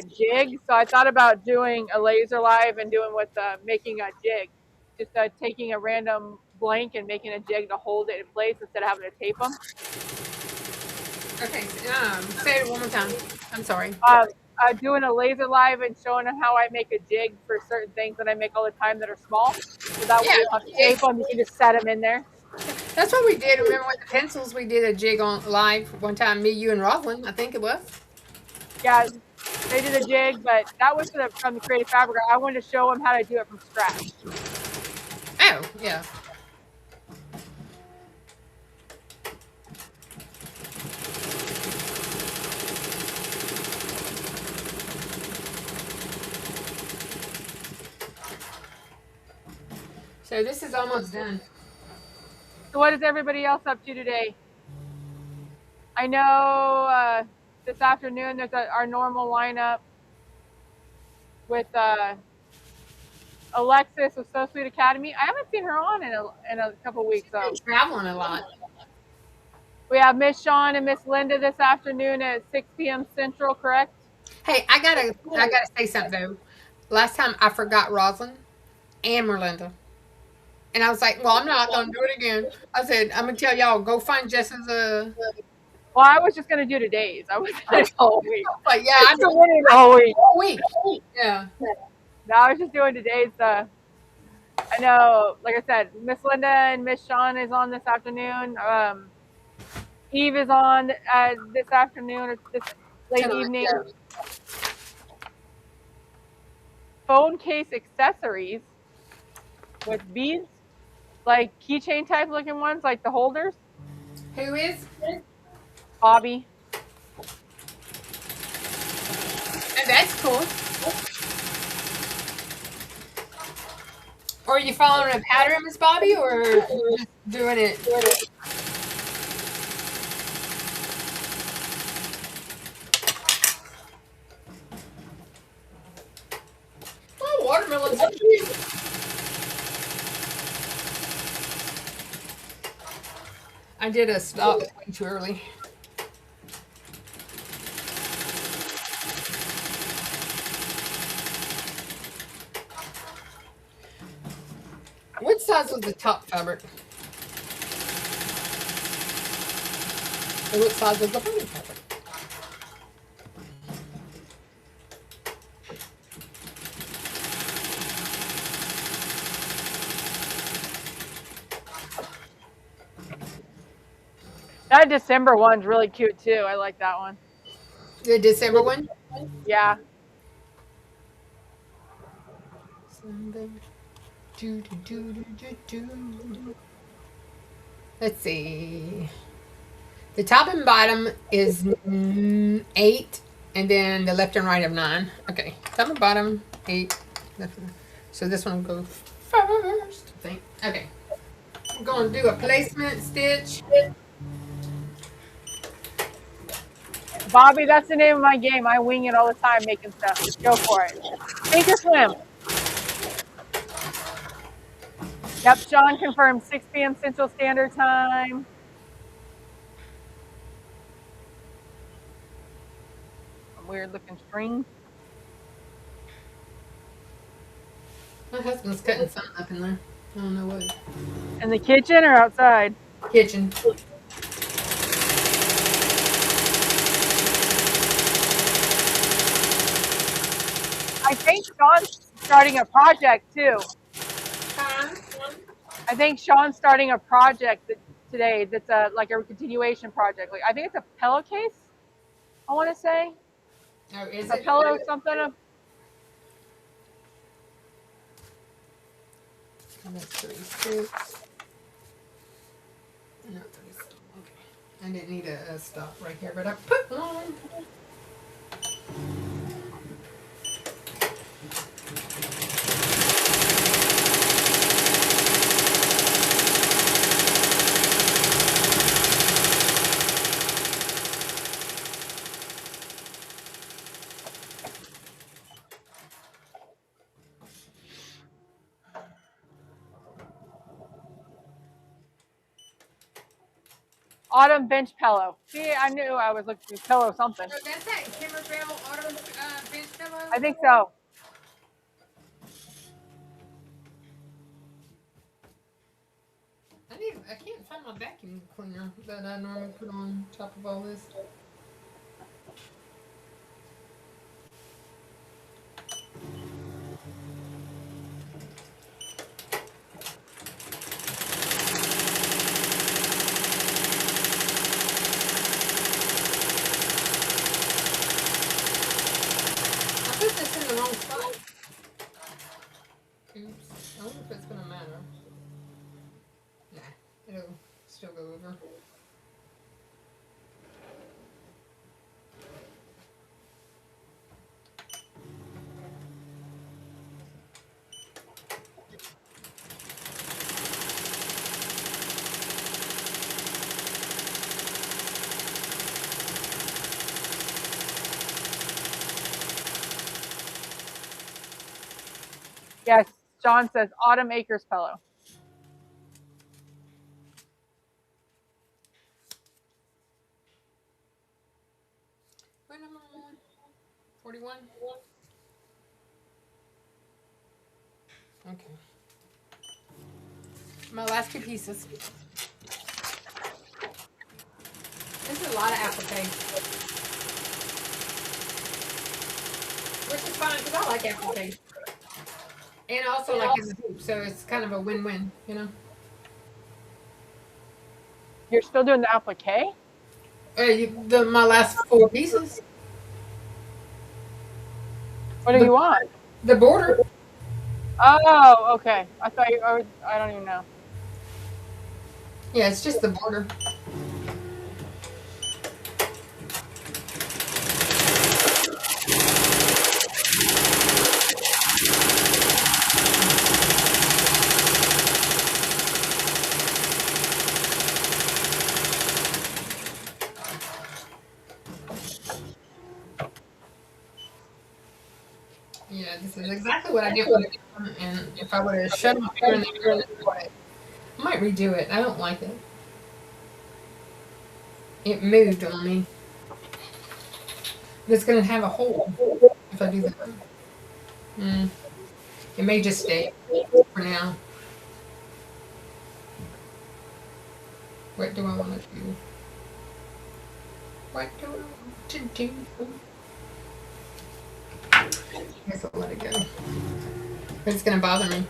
jig. So I thought about doing a laser live and doing with making a jig, just taking a random blank and making a jig to hold it in place instead of having to tape them. Okay, say it one more time. I'm sorry. Doing a laser live and showing them how I make a jig for certain things that I make all the time that are small. So that way you don't have to tape them, you can just set them in there. That's what we did. Remember with the pencils? We did a jig on live one time. Me, you, and Rosalind. I think it was. Yeah, they did a jig, but that was from the Creative Fabric. I wanted to show them how to do it from scratch. Oh, yeah. So this is almost done. So what is everybody else up to today? I know this afternoon there's our normal lineup with Alexis of So Sweet Academy. I haven't seen her on in a couple of weeks. She's been traveling a lot. We have Miss Shawn and Miss Linda this afternoon at 6 p.m. Central, correct? Hey, I gotta say something though. Last time I forgot Rosalind and Merlinda. And I was like, well, I'm not gonna do it again. I said, I'm gonna tell y'all, go find Jess's Well, I was just gonna do today's. I was gonna do the whole week. But yeah, I do the whole week. Whole week. Yeah. No, I was just doing today's. I know, like I said, Miss Linda and Miss Shawn is on this afternoon. Eve is on this afternoon or this late Tonight, evening. yeah. Phone case accessories with beads, like keychain type looking ones, like the holders. Who is? Bobby. Oh, that's cool. Or are you following a pattern, Miss Bobby, or just doing it? Oh, watermelon's so cute. I did a stop way too early. What size was the top fabric? And what size was the bottom fabric? That December one's really cute too. I like that one. The December one? Yeah. Let's see. The top and bottom is 8, and then the left and right of 9. Okay, top and bottom 8. So this one will go first, I think. Okay, I'm going to do a placement stitch. Bobby, that's the name of my game. I wing it all the time making stuff. Just go for it. Sink or swim. Yep, Shawn confirmed 6 p.m. Central Standard Time. Weird looking string. My husband's cutting something up in there. I don't know what. In the kitchen or outside? Kitchen. I think Shawn's starting a project too. I think Shawn's starting a project today that's like a continuation project. Like I think it's a pillowcase. I want to say. Oh, is a it? pillow something? That's 36. No, 37. Okay. I didn't need a stop right here, but I put one. Autumn bench pillow. See, I knew I was looking for pillow something. So that's that Kimmerbell autumn bench pillow? I think so. I can't find my vacuum cleaner that I normally put on top of all this. If it's gonna matter. Nah, it'll still go over. Yes, John says Autumn Acres pillow. What number am I on? 41? Okay. My last two pieces. This is a lot of applique, which is fine because I like applique. And I also like in the hoop, so it's kind of a win-win, you know? You're still doing the applique? My last four pieces. What do you want? The border. Oh, okay. I thought you. I don't even know. Yeah, it's just the border. Yeah, this is exactly what I did with it. And if I would have shut them up here and there, I might redo it. I don't like it. It moved on me. It's going to have a hole if I do that. It may just stay for now. What do I want to do? What do I want to do? I guess I'll let it go. But it's going to bother me.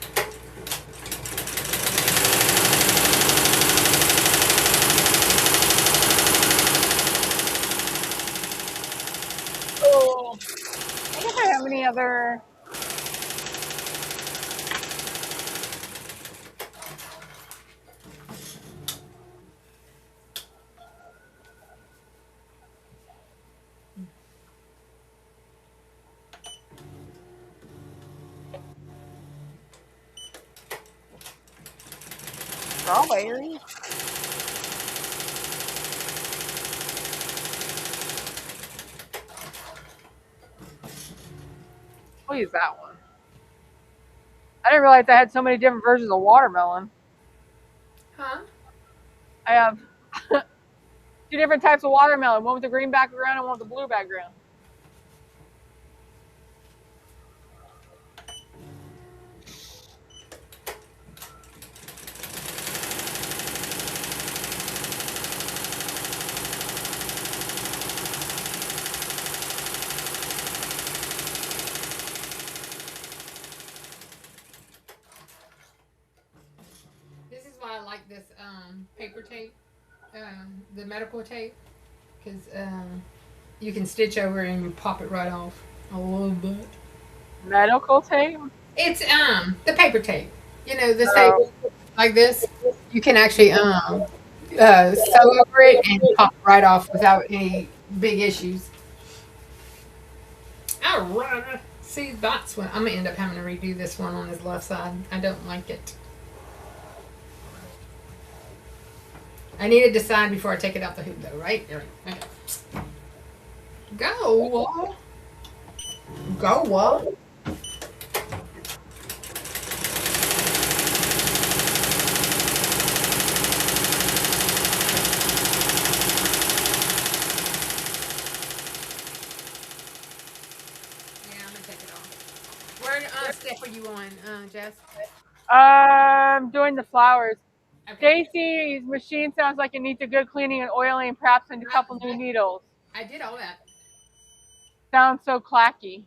Oh, I guess I have any other. Strawberry. I'll use that one. I didn't realize I had so many different versions of watermelon. Huh? I have 2 different types of watermelon, one with the green background and one with the blue background. This is why I like this paper tape, the medical tape, because you can stitch over it and you pop it right off. I love that. Medical tape? It's the paper tape. You know, this tape like this. You can actually sew over it and pop it right off without any big issues. All right. See, that's what I'm gonna end up having to redo this one on his left side. I don't like it. I need to decide before I take it out the hoop, though, right? Okay. Go. Go. Yeah, I'm gonna take it off. What step are you on, Jess? Doing the flowers. Okay. Stacy's machine sounds like it needs a good cleaning and oiling, perhaps and a couple new needles. I did all that. Sounds so clacky.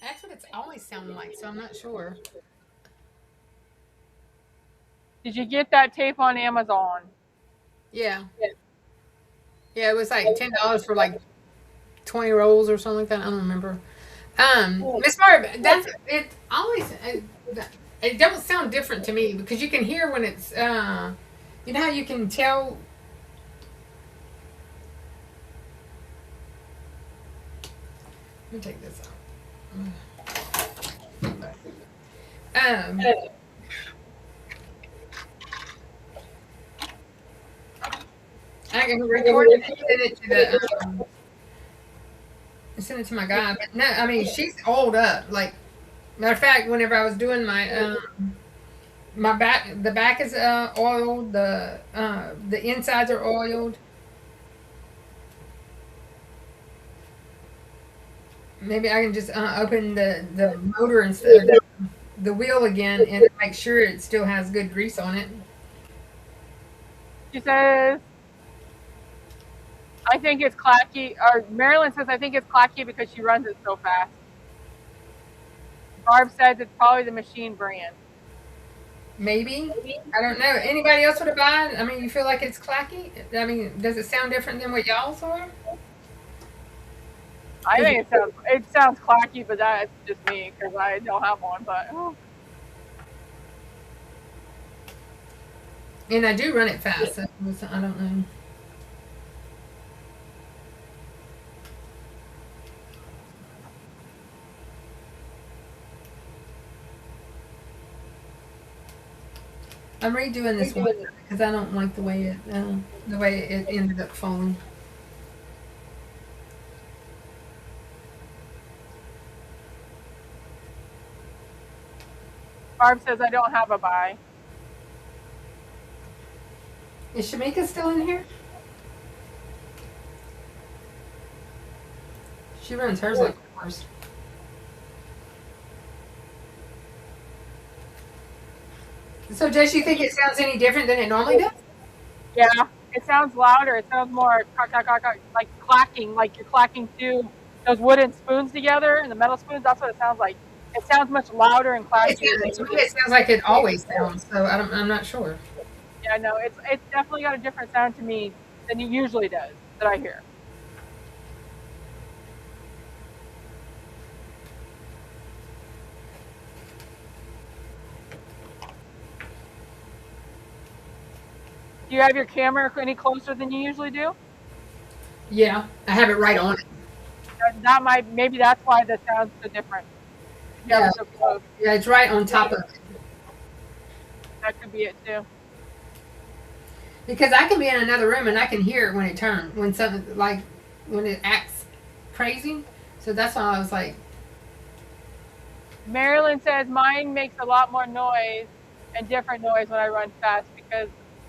That's what it's always sounded like, so I'm not sure. Did you get that tape on Amazon? Yeah. Yeah, it was like $10 for like 20 rolls or something like that. I don't remember. Miss Barb, that's it. Always it don't sound different to me because you can hear when it's you know how you can tell. Let me take this out. I can record it and send it to send it to my guy. But no, I mean she's oiled up. Like matter of fact, whenever I was doing my my back, the back is oiled. The insides are oiled. Maybe I can just open the motor instead of the wheel again and make sure it still has good grease on it. She says, I think it's clacky. Or Marilyn says, I think it's clacky because she runs it so fast. Barb says it's probably the machine brand. Maybe. I don't know. Anybody else would have bought? I mean, you feel like it's clacky? I mean, does it sound different than what y'all's are? I think it sounds clacky, but that's just me because I don't have one. But And I do run it fast. So I don't know. I'm redoing this one because I don't like the way it ended up falling. Barb says I don't have a buy. Is Shamika still in here? She runs hers like ours. So does she think it sounds any different than it normally does? Yeah, it sounds louder. It sounds more like clacking, like you're clacking two those wooden spoons together and the metal spoons. That's what it sounds like. It sounds much louder and clackier. It sounds like it always sounds. So I'm not sure. Yeah, no, it's definitely got a different sound to me than it usually does that I hear. Do you have your camera any closer than you usually do? Yeah, I have it right on it. Maybe that's why the sound's so different. Yeah, so close. Yeah, it's right on top of it. That could be it too. Because I can be in another room and I can hear it when it turns, when something like when it acts crazy. So that's why I was like. Marilyn says mine makes a lot more noise and different noise when I run fast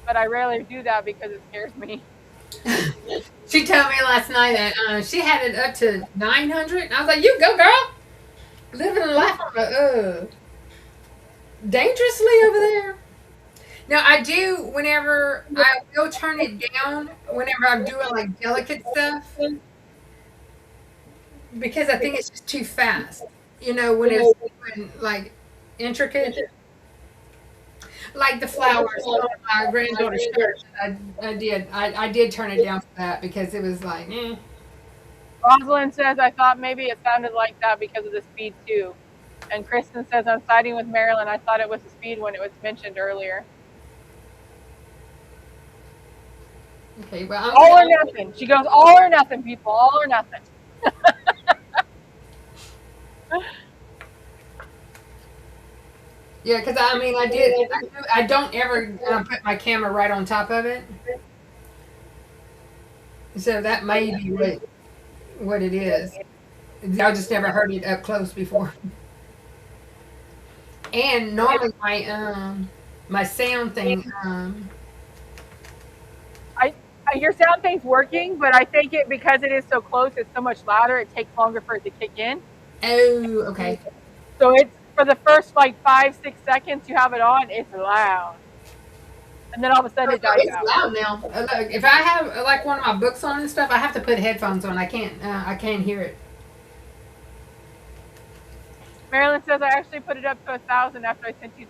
but I rarely do that because it scares me. She told me last night that she had it up to 900. And I was like, "You go, girl, living a life on the dangerously over there." Now I do whenever I will turn it down whenever I'm doing like delicate stuff because I think it's just too fast. You know, when it's doing, like intricate. Like the flowers on my granddaughter's shirt. I did turn it down for that because it was like, eh. Rosalind says, I thought maybe it sounded like that because of the speed too. And Kristen says, I'm siding with Marilyn. I thought it was the speed when it was mentioned earlier. Okay, well, all or nothing. She goes, all or nothing, people. All or nothing. Yeah, because I mean, I don't ever put my camera right on top of it. So that may be what it is. I just never heard it up close before. And normally my sound thing. Your sound thing's working, but I think because it is so close, it's so much louder. It takes longer for it to kick in. Oh, okay. So it's for the first like 5-6 seconds you have it on, it's loud, and then all of a sudden it dies out. It's loud now. If I have like one of my books on and stuff, I have to put headphones on. I can't hear it. Marilyn says I actually put it up to 1,000 after I sent you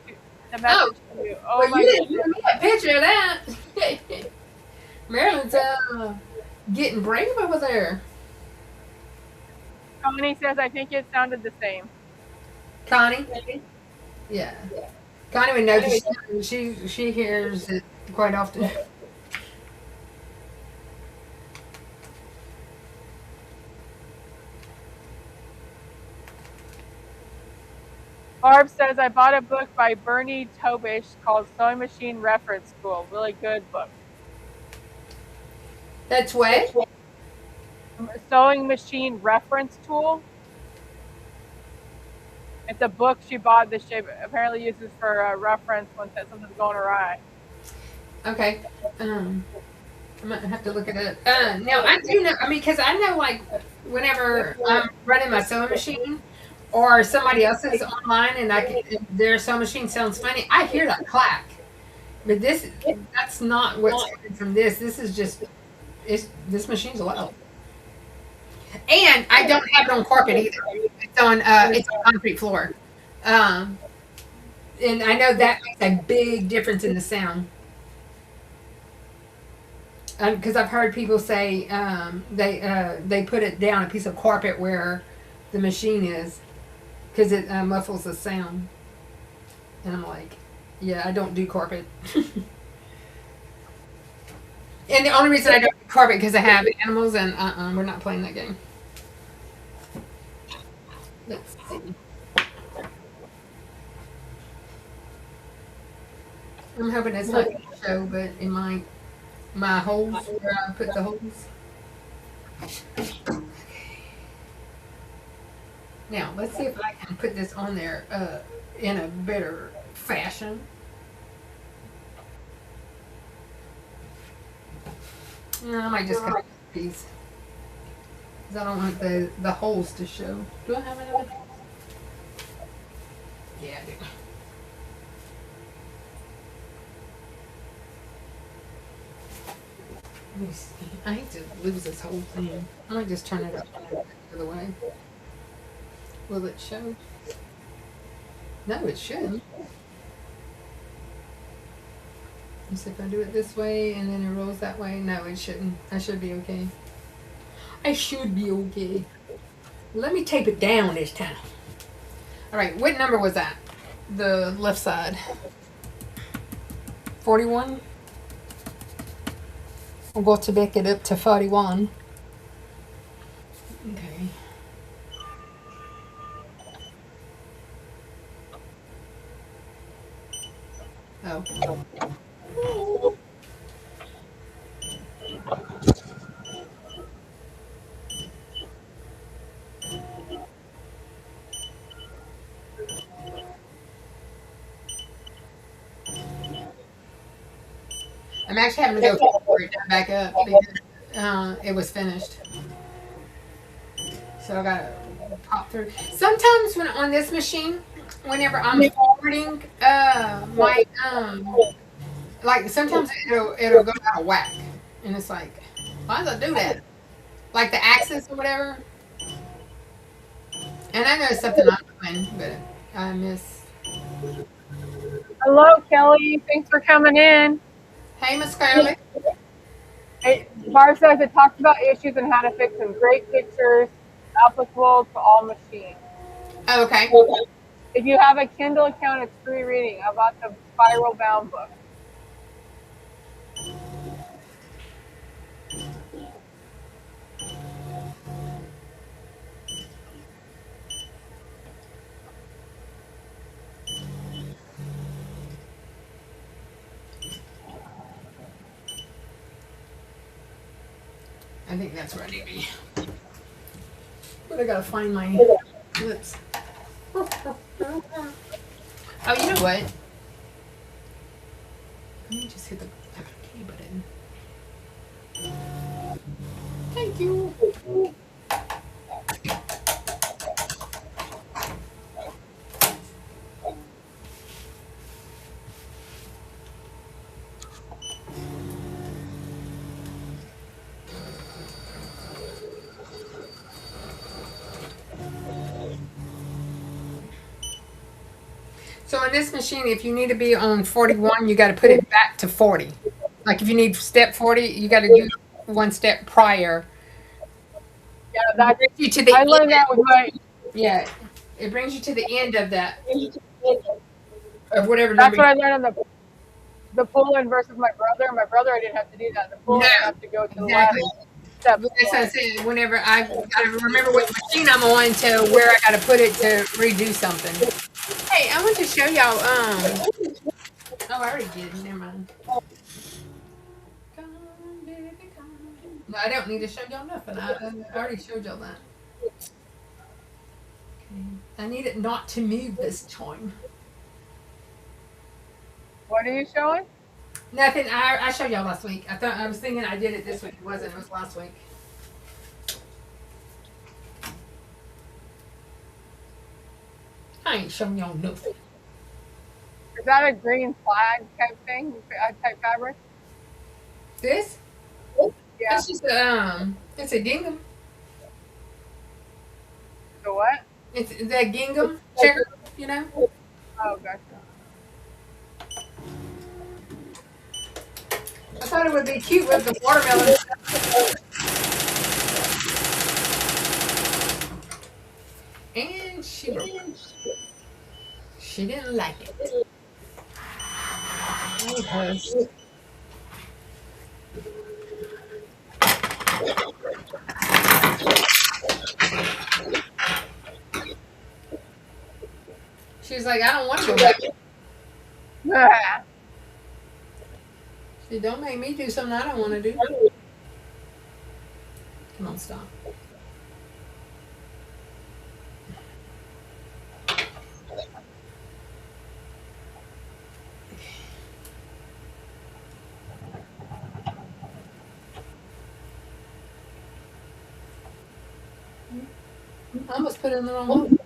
the message to you. Oh, well, you didn't send me a picture of that. Marilyn's getting brave over there. Connie says, I think it sounded the same. Connie? Yeah. Connie would know 'cause she hears it quite often. Barb says, I bought a book by Bernie Tobish called Sewing Machine Reference School. Really good book. That's what? Sewing Machine Reference Tool. It's a book she bought that she apparently uses for reference when something's going awry. Okay. I might have to look at it. Now I do know. I mean, because I know, like, whenever I'm running my sewing machine, or somebody else's online, and their sewing machine sounds funny, I hear that clack. But that's not what's coming from this. This is just, this machine's loud, and I don't have it on carpet either. It's on concrete floor, and I know that makes a big difference in the sound. Because I've heard people say they put it down a piece of carpet where the machine is, because it muffles the sound. And I'm like, yeah, I don't do carpet. And the only reason I don't do carpet because I have animals, and we're not playing that game. Let's see. I'm hoping it's not going to show, but it might. My holes, where I put the holes. Now, let's see if I can put this on there in a better fashion. No, I might just cut these. Because I don't want the holes to show. Do I have another? Yeah, I do. Let me see. I hate to lose this whole thing. I might just turn it up the other way. Will it show? No, it shouldn't. Let's see if I do it this way and then it rolls that way. No, it shouldn't. I should be okay. I should be okay. Let me tape it down this time. All right, what number was that? The left side. 41? We'll go to back it up to 41. Okay. Oh. I'm actually having to go for it back up because it was finished. So I gotta pop through. Sometimes when on this machine, whenever I'm forwarding my like sometimes it'll go out of whack, and it's like, why does it do that? Like the axis or whatever. And I know it's something I'm doing, but I miss. Hello, Kelly. Thanks for coming in. Hey, Miss Scarlett. Hey, Barb says it talks about issues and how to fix them. Great pictures, applicable to all machines. Oh, okay. If you have a Kindle account, it's free reading. I bought the spiral bound book. I think that's where I need to be. But I gotta find my lips. Oh, you know what? Let me just hit the key button. Thank you. So on this machine, if you need to be on 41, you got to put it back to 40. Like if you need step 40, you got to do one step prior. Yeah, That's, brings you to the I learned that end. with my. Yeah, it brings you to the end of that of whatever That's number. what I learned on the pull-in versus my brother. My brother, I didn't have to do that. The No, pull-in, I have to go to the last exactly. step But that's what I before. said. Whenever I gotta remember what machine I'm on to where I gotta put it to redo something. Hey, I want to show y'all. Oh, I already did. Never mind. Come, baby, come. No, I don't need to show y'all nothing. I already showed y'all that. Okay. I need it not to move this time. What are you showing? Nothing. I showed y'all last week. I was thinking I did it this week. It wasn't. It was last week. I ain't showing y'all nothing. Is that a green flag type thing, type fabric? This? Yeah. It's just it's a gingham. The what? It's that gingham checker, you know. Oh, gotcha. I thought it would be cute with the watermelon. And she broke. She didn't like it. Okay. She was like, I don't want to go back. Ah, She said, don't make me do something I don't want to do. Come on, stop. I almost put it in the wrong one.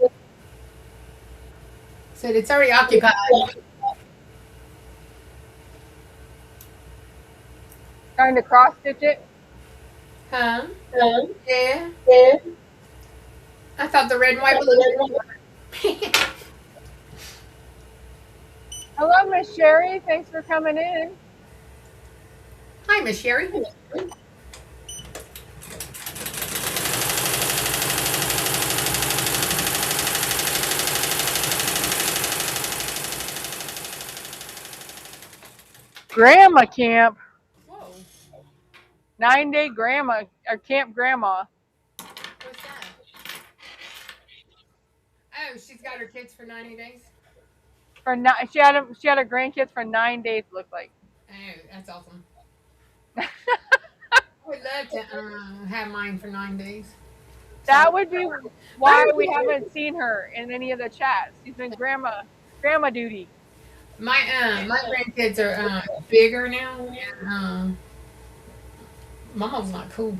Said it's already occupied. trying to cross stitch it. Huh? Yeah. I thought the red and white was. Hello, Miss Sherry. Thanks for coming in. Hi, Miss Sherry. Grandma camp. Whoa. 9-day grandma or camp grandma. What's that? Oh, she's got her kids for 90 days. She had her grandkids for 9 days. Looked like. Oh, that's awesome. I would love to have mine for 9 days. That would be why we haven't seen her in any of the chats. She's been grandma duty. My grandkids are bigger now, and Mama's not cool.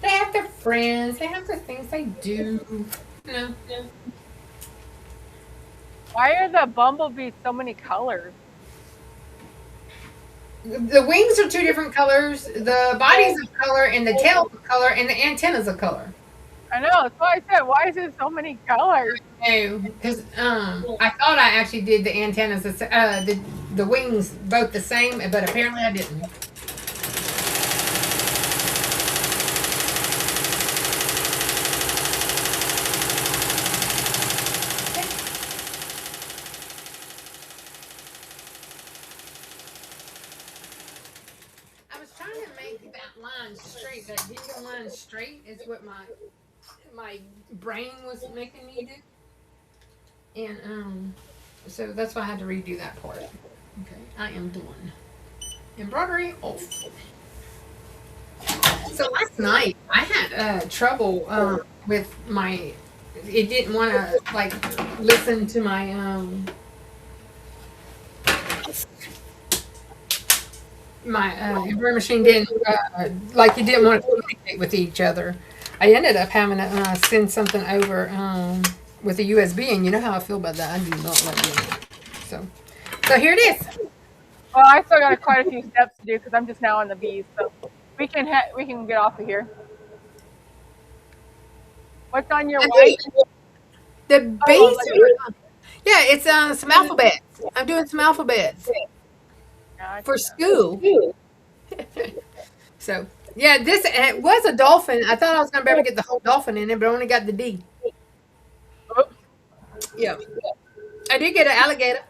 They have their friends. They have the things they do. You know. Why are the bumblebees so many colors? The wings are two different colors. The body's of color, and the tail's of color, and the antenna's of color. I know. That's why I said, why is it so many colors? No, because I thought I actually did the antennas, the wings both the same, but apparently I didn't. I was trying to make that line straight. That gingham line straight is what my brain was making me do, and so that's why I had to redo that part. Okay, I am doing embroidery off. So last night I had trouble with my. It didn't want to like listen to my embroidery machine didn't like it didn't want to communicate with each other. I ended up having to send something over with a USB, and you know how I feel about that. I do not like doing it. So here it is. Well, I still got quite a few steps to do because I'm just now on the bees. So we can get off of here. What's on your white? The base. Yeah, it's some alphabets. I'm doing some alphabets for school. So Yeah, this it was a dolphin. I thought I was gonna be able to get the whole dolphin in it, but I only got the D. Oops. Yeah, I did get an alligator,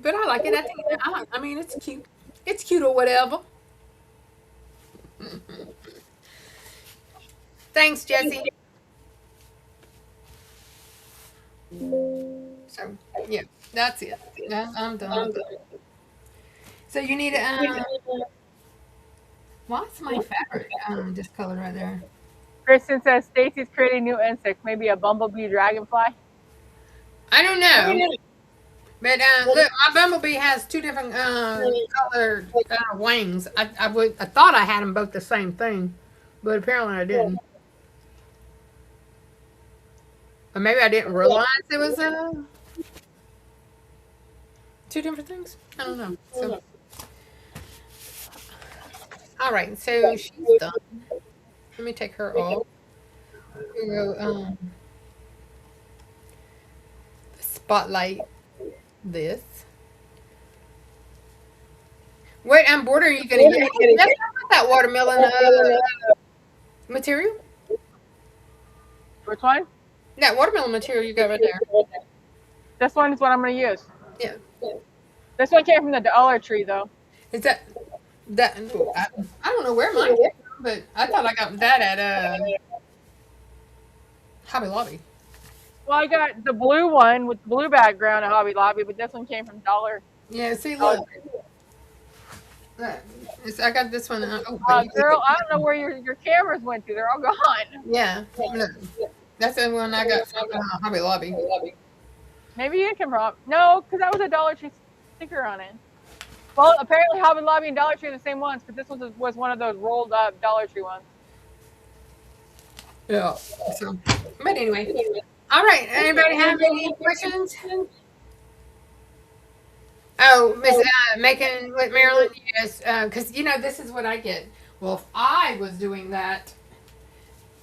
but I like it. I mean, it's cute. It's cute or whatever. Thanks, Jesse. So yeah, that's it. I'm done with that. So you need what's my favorite this color right there? Kristen says Stacy's creating new insects, maybe a bumblebee dragonfly. I don't know. But look, my bumblebee has two different colored wings. I thought I had them both the same thing, but apparently I didn't. Or maybe I didn't realize it was two different things. I don't know. So, all right, so she's done. Let me take her off. We go spotlight this. What border are you gonna get? That's not that watermelon material. Which one? That watermelon material you got right there. This one is what I'm going to use. Yeah. This one came from the Dollar Tree, though. Is that? I don't know where mine came from, but I thought I got that at Hobby Lobby. Well, I got the blue one with the blue background at Hobby Lobby, but this one came from Dollar. Yeah. See, look. I got this one. Girl, I don't know where your cameras went to. They're all gone. Yeah. Look. That's the one I got from Hobby Lobby. Maybe you can rob. No, because that was a Dollar Tree sticker on it. Well, apparently Hobby Lobby and Dollar Tree are the same ones, because this was one of those rolled up Dollar Tree ones. Yeah. So, but anyway. All right. Anybody have any questions? Oh, Miss Macon with Maryland, yes, because this is what I get. Well, if I was doing that,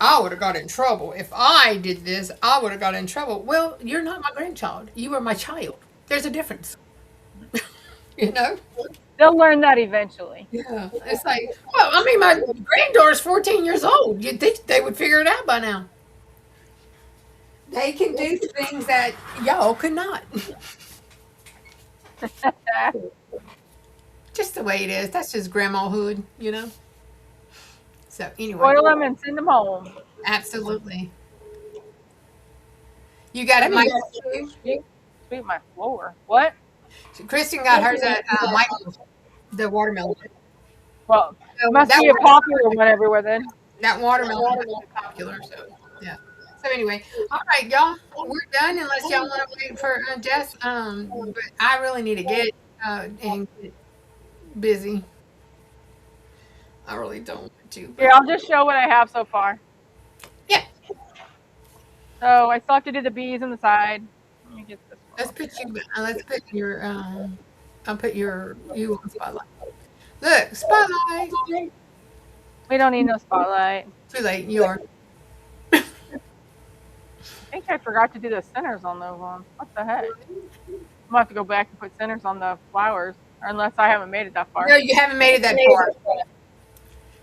I would have got in trouble. If I did this, I would have got in trouble. Well, you're not my grandchild. You are my child. There's a difference. you know? They'll learn that eventually. Yeah. It's like, well, I mean, my granddaughter's 14 years old. You'd think they would figure it out by now. They can do things that y'all could not. Just the way it is. That's just grandmahood, So anyway. Spoil them and send them home. Absolutely. You got it, Mike. Sweep my floor. What? Kristen got hers at Michael's, the watermelon. Well, So must be a popular one everywhere then. That watermelon is popular, so yeah. So anyway, all right, y'all, we're done unless y'all want to wait for Jess. But I really need to get and get busy. I really don't want to. But Here, I'll just show what I have so far. yeah, So I still have to do the bees on the side. Let me get this one. let's put your I'll put you on spotlight. Look, spotlight. We don't need no spotlight. Too late. You are. I think I forgot to do the centers on those ones. What the heck? I'm gonna have to go back and put centers on the flowers, or unless I haven't made it that far. No, you haven't made it that far.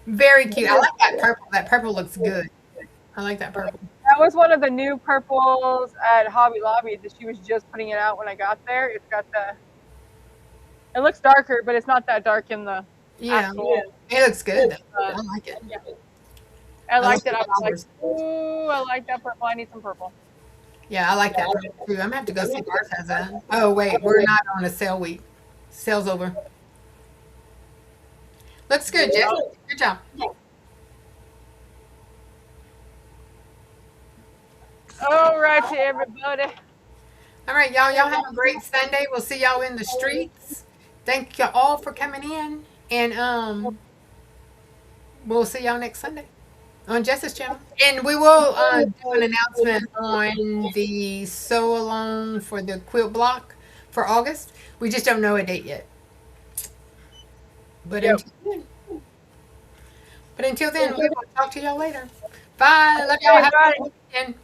Very cute. I like that purple. That purple looks good. I like that purple. That was one of the new purples at Hobby Lobby that she was just putting it out when I got there. It's got it looks darker, but it's not that dark in the Yeah, actual. it looks good. I like it. Yeah. I liked like it. I the was like, colors. ooh, I like that purple. I need some purple. Yeah, I like that purple too. I'm gonna have to go see if ours has that. Oh wait, we're not on a sale week. Sale's over. Looks good, Jess. Good job. All right, to everybody. All right, y'all. Y'all have a great Sunday. We'll see y'all in the streets. Thank you all for coming in, and we'll see y'all next Sunday on Jess's channel. And we will do an announcement on the sew along for the quilt block for August. We just don't know a date yet. But until then, we will talk to y'all later. Bye. Love y'all. Have a good weekend.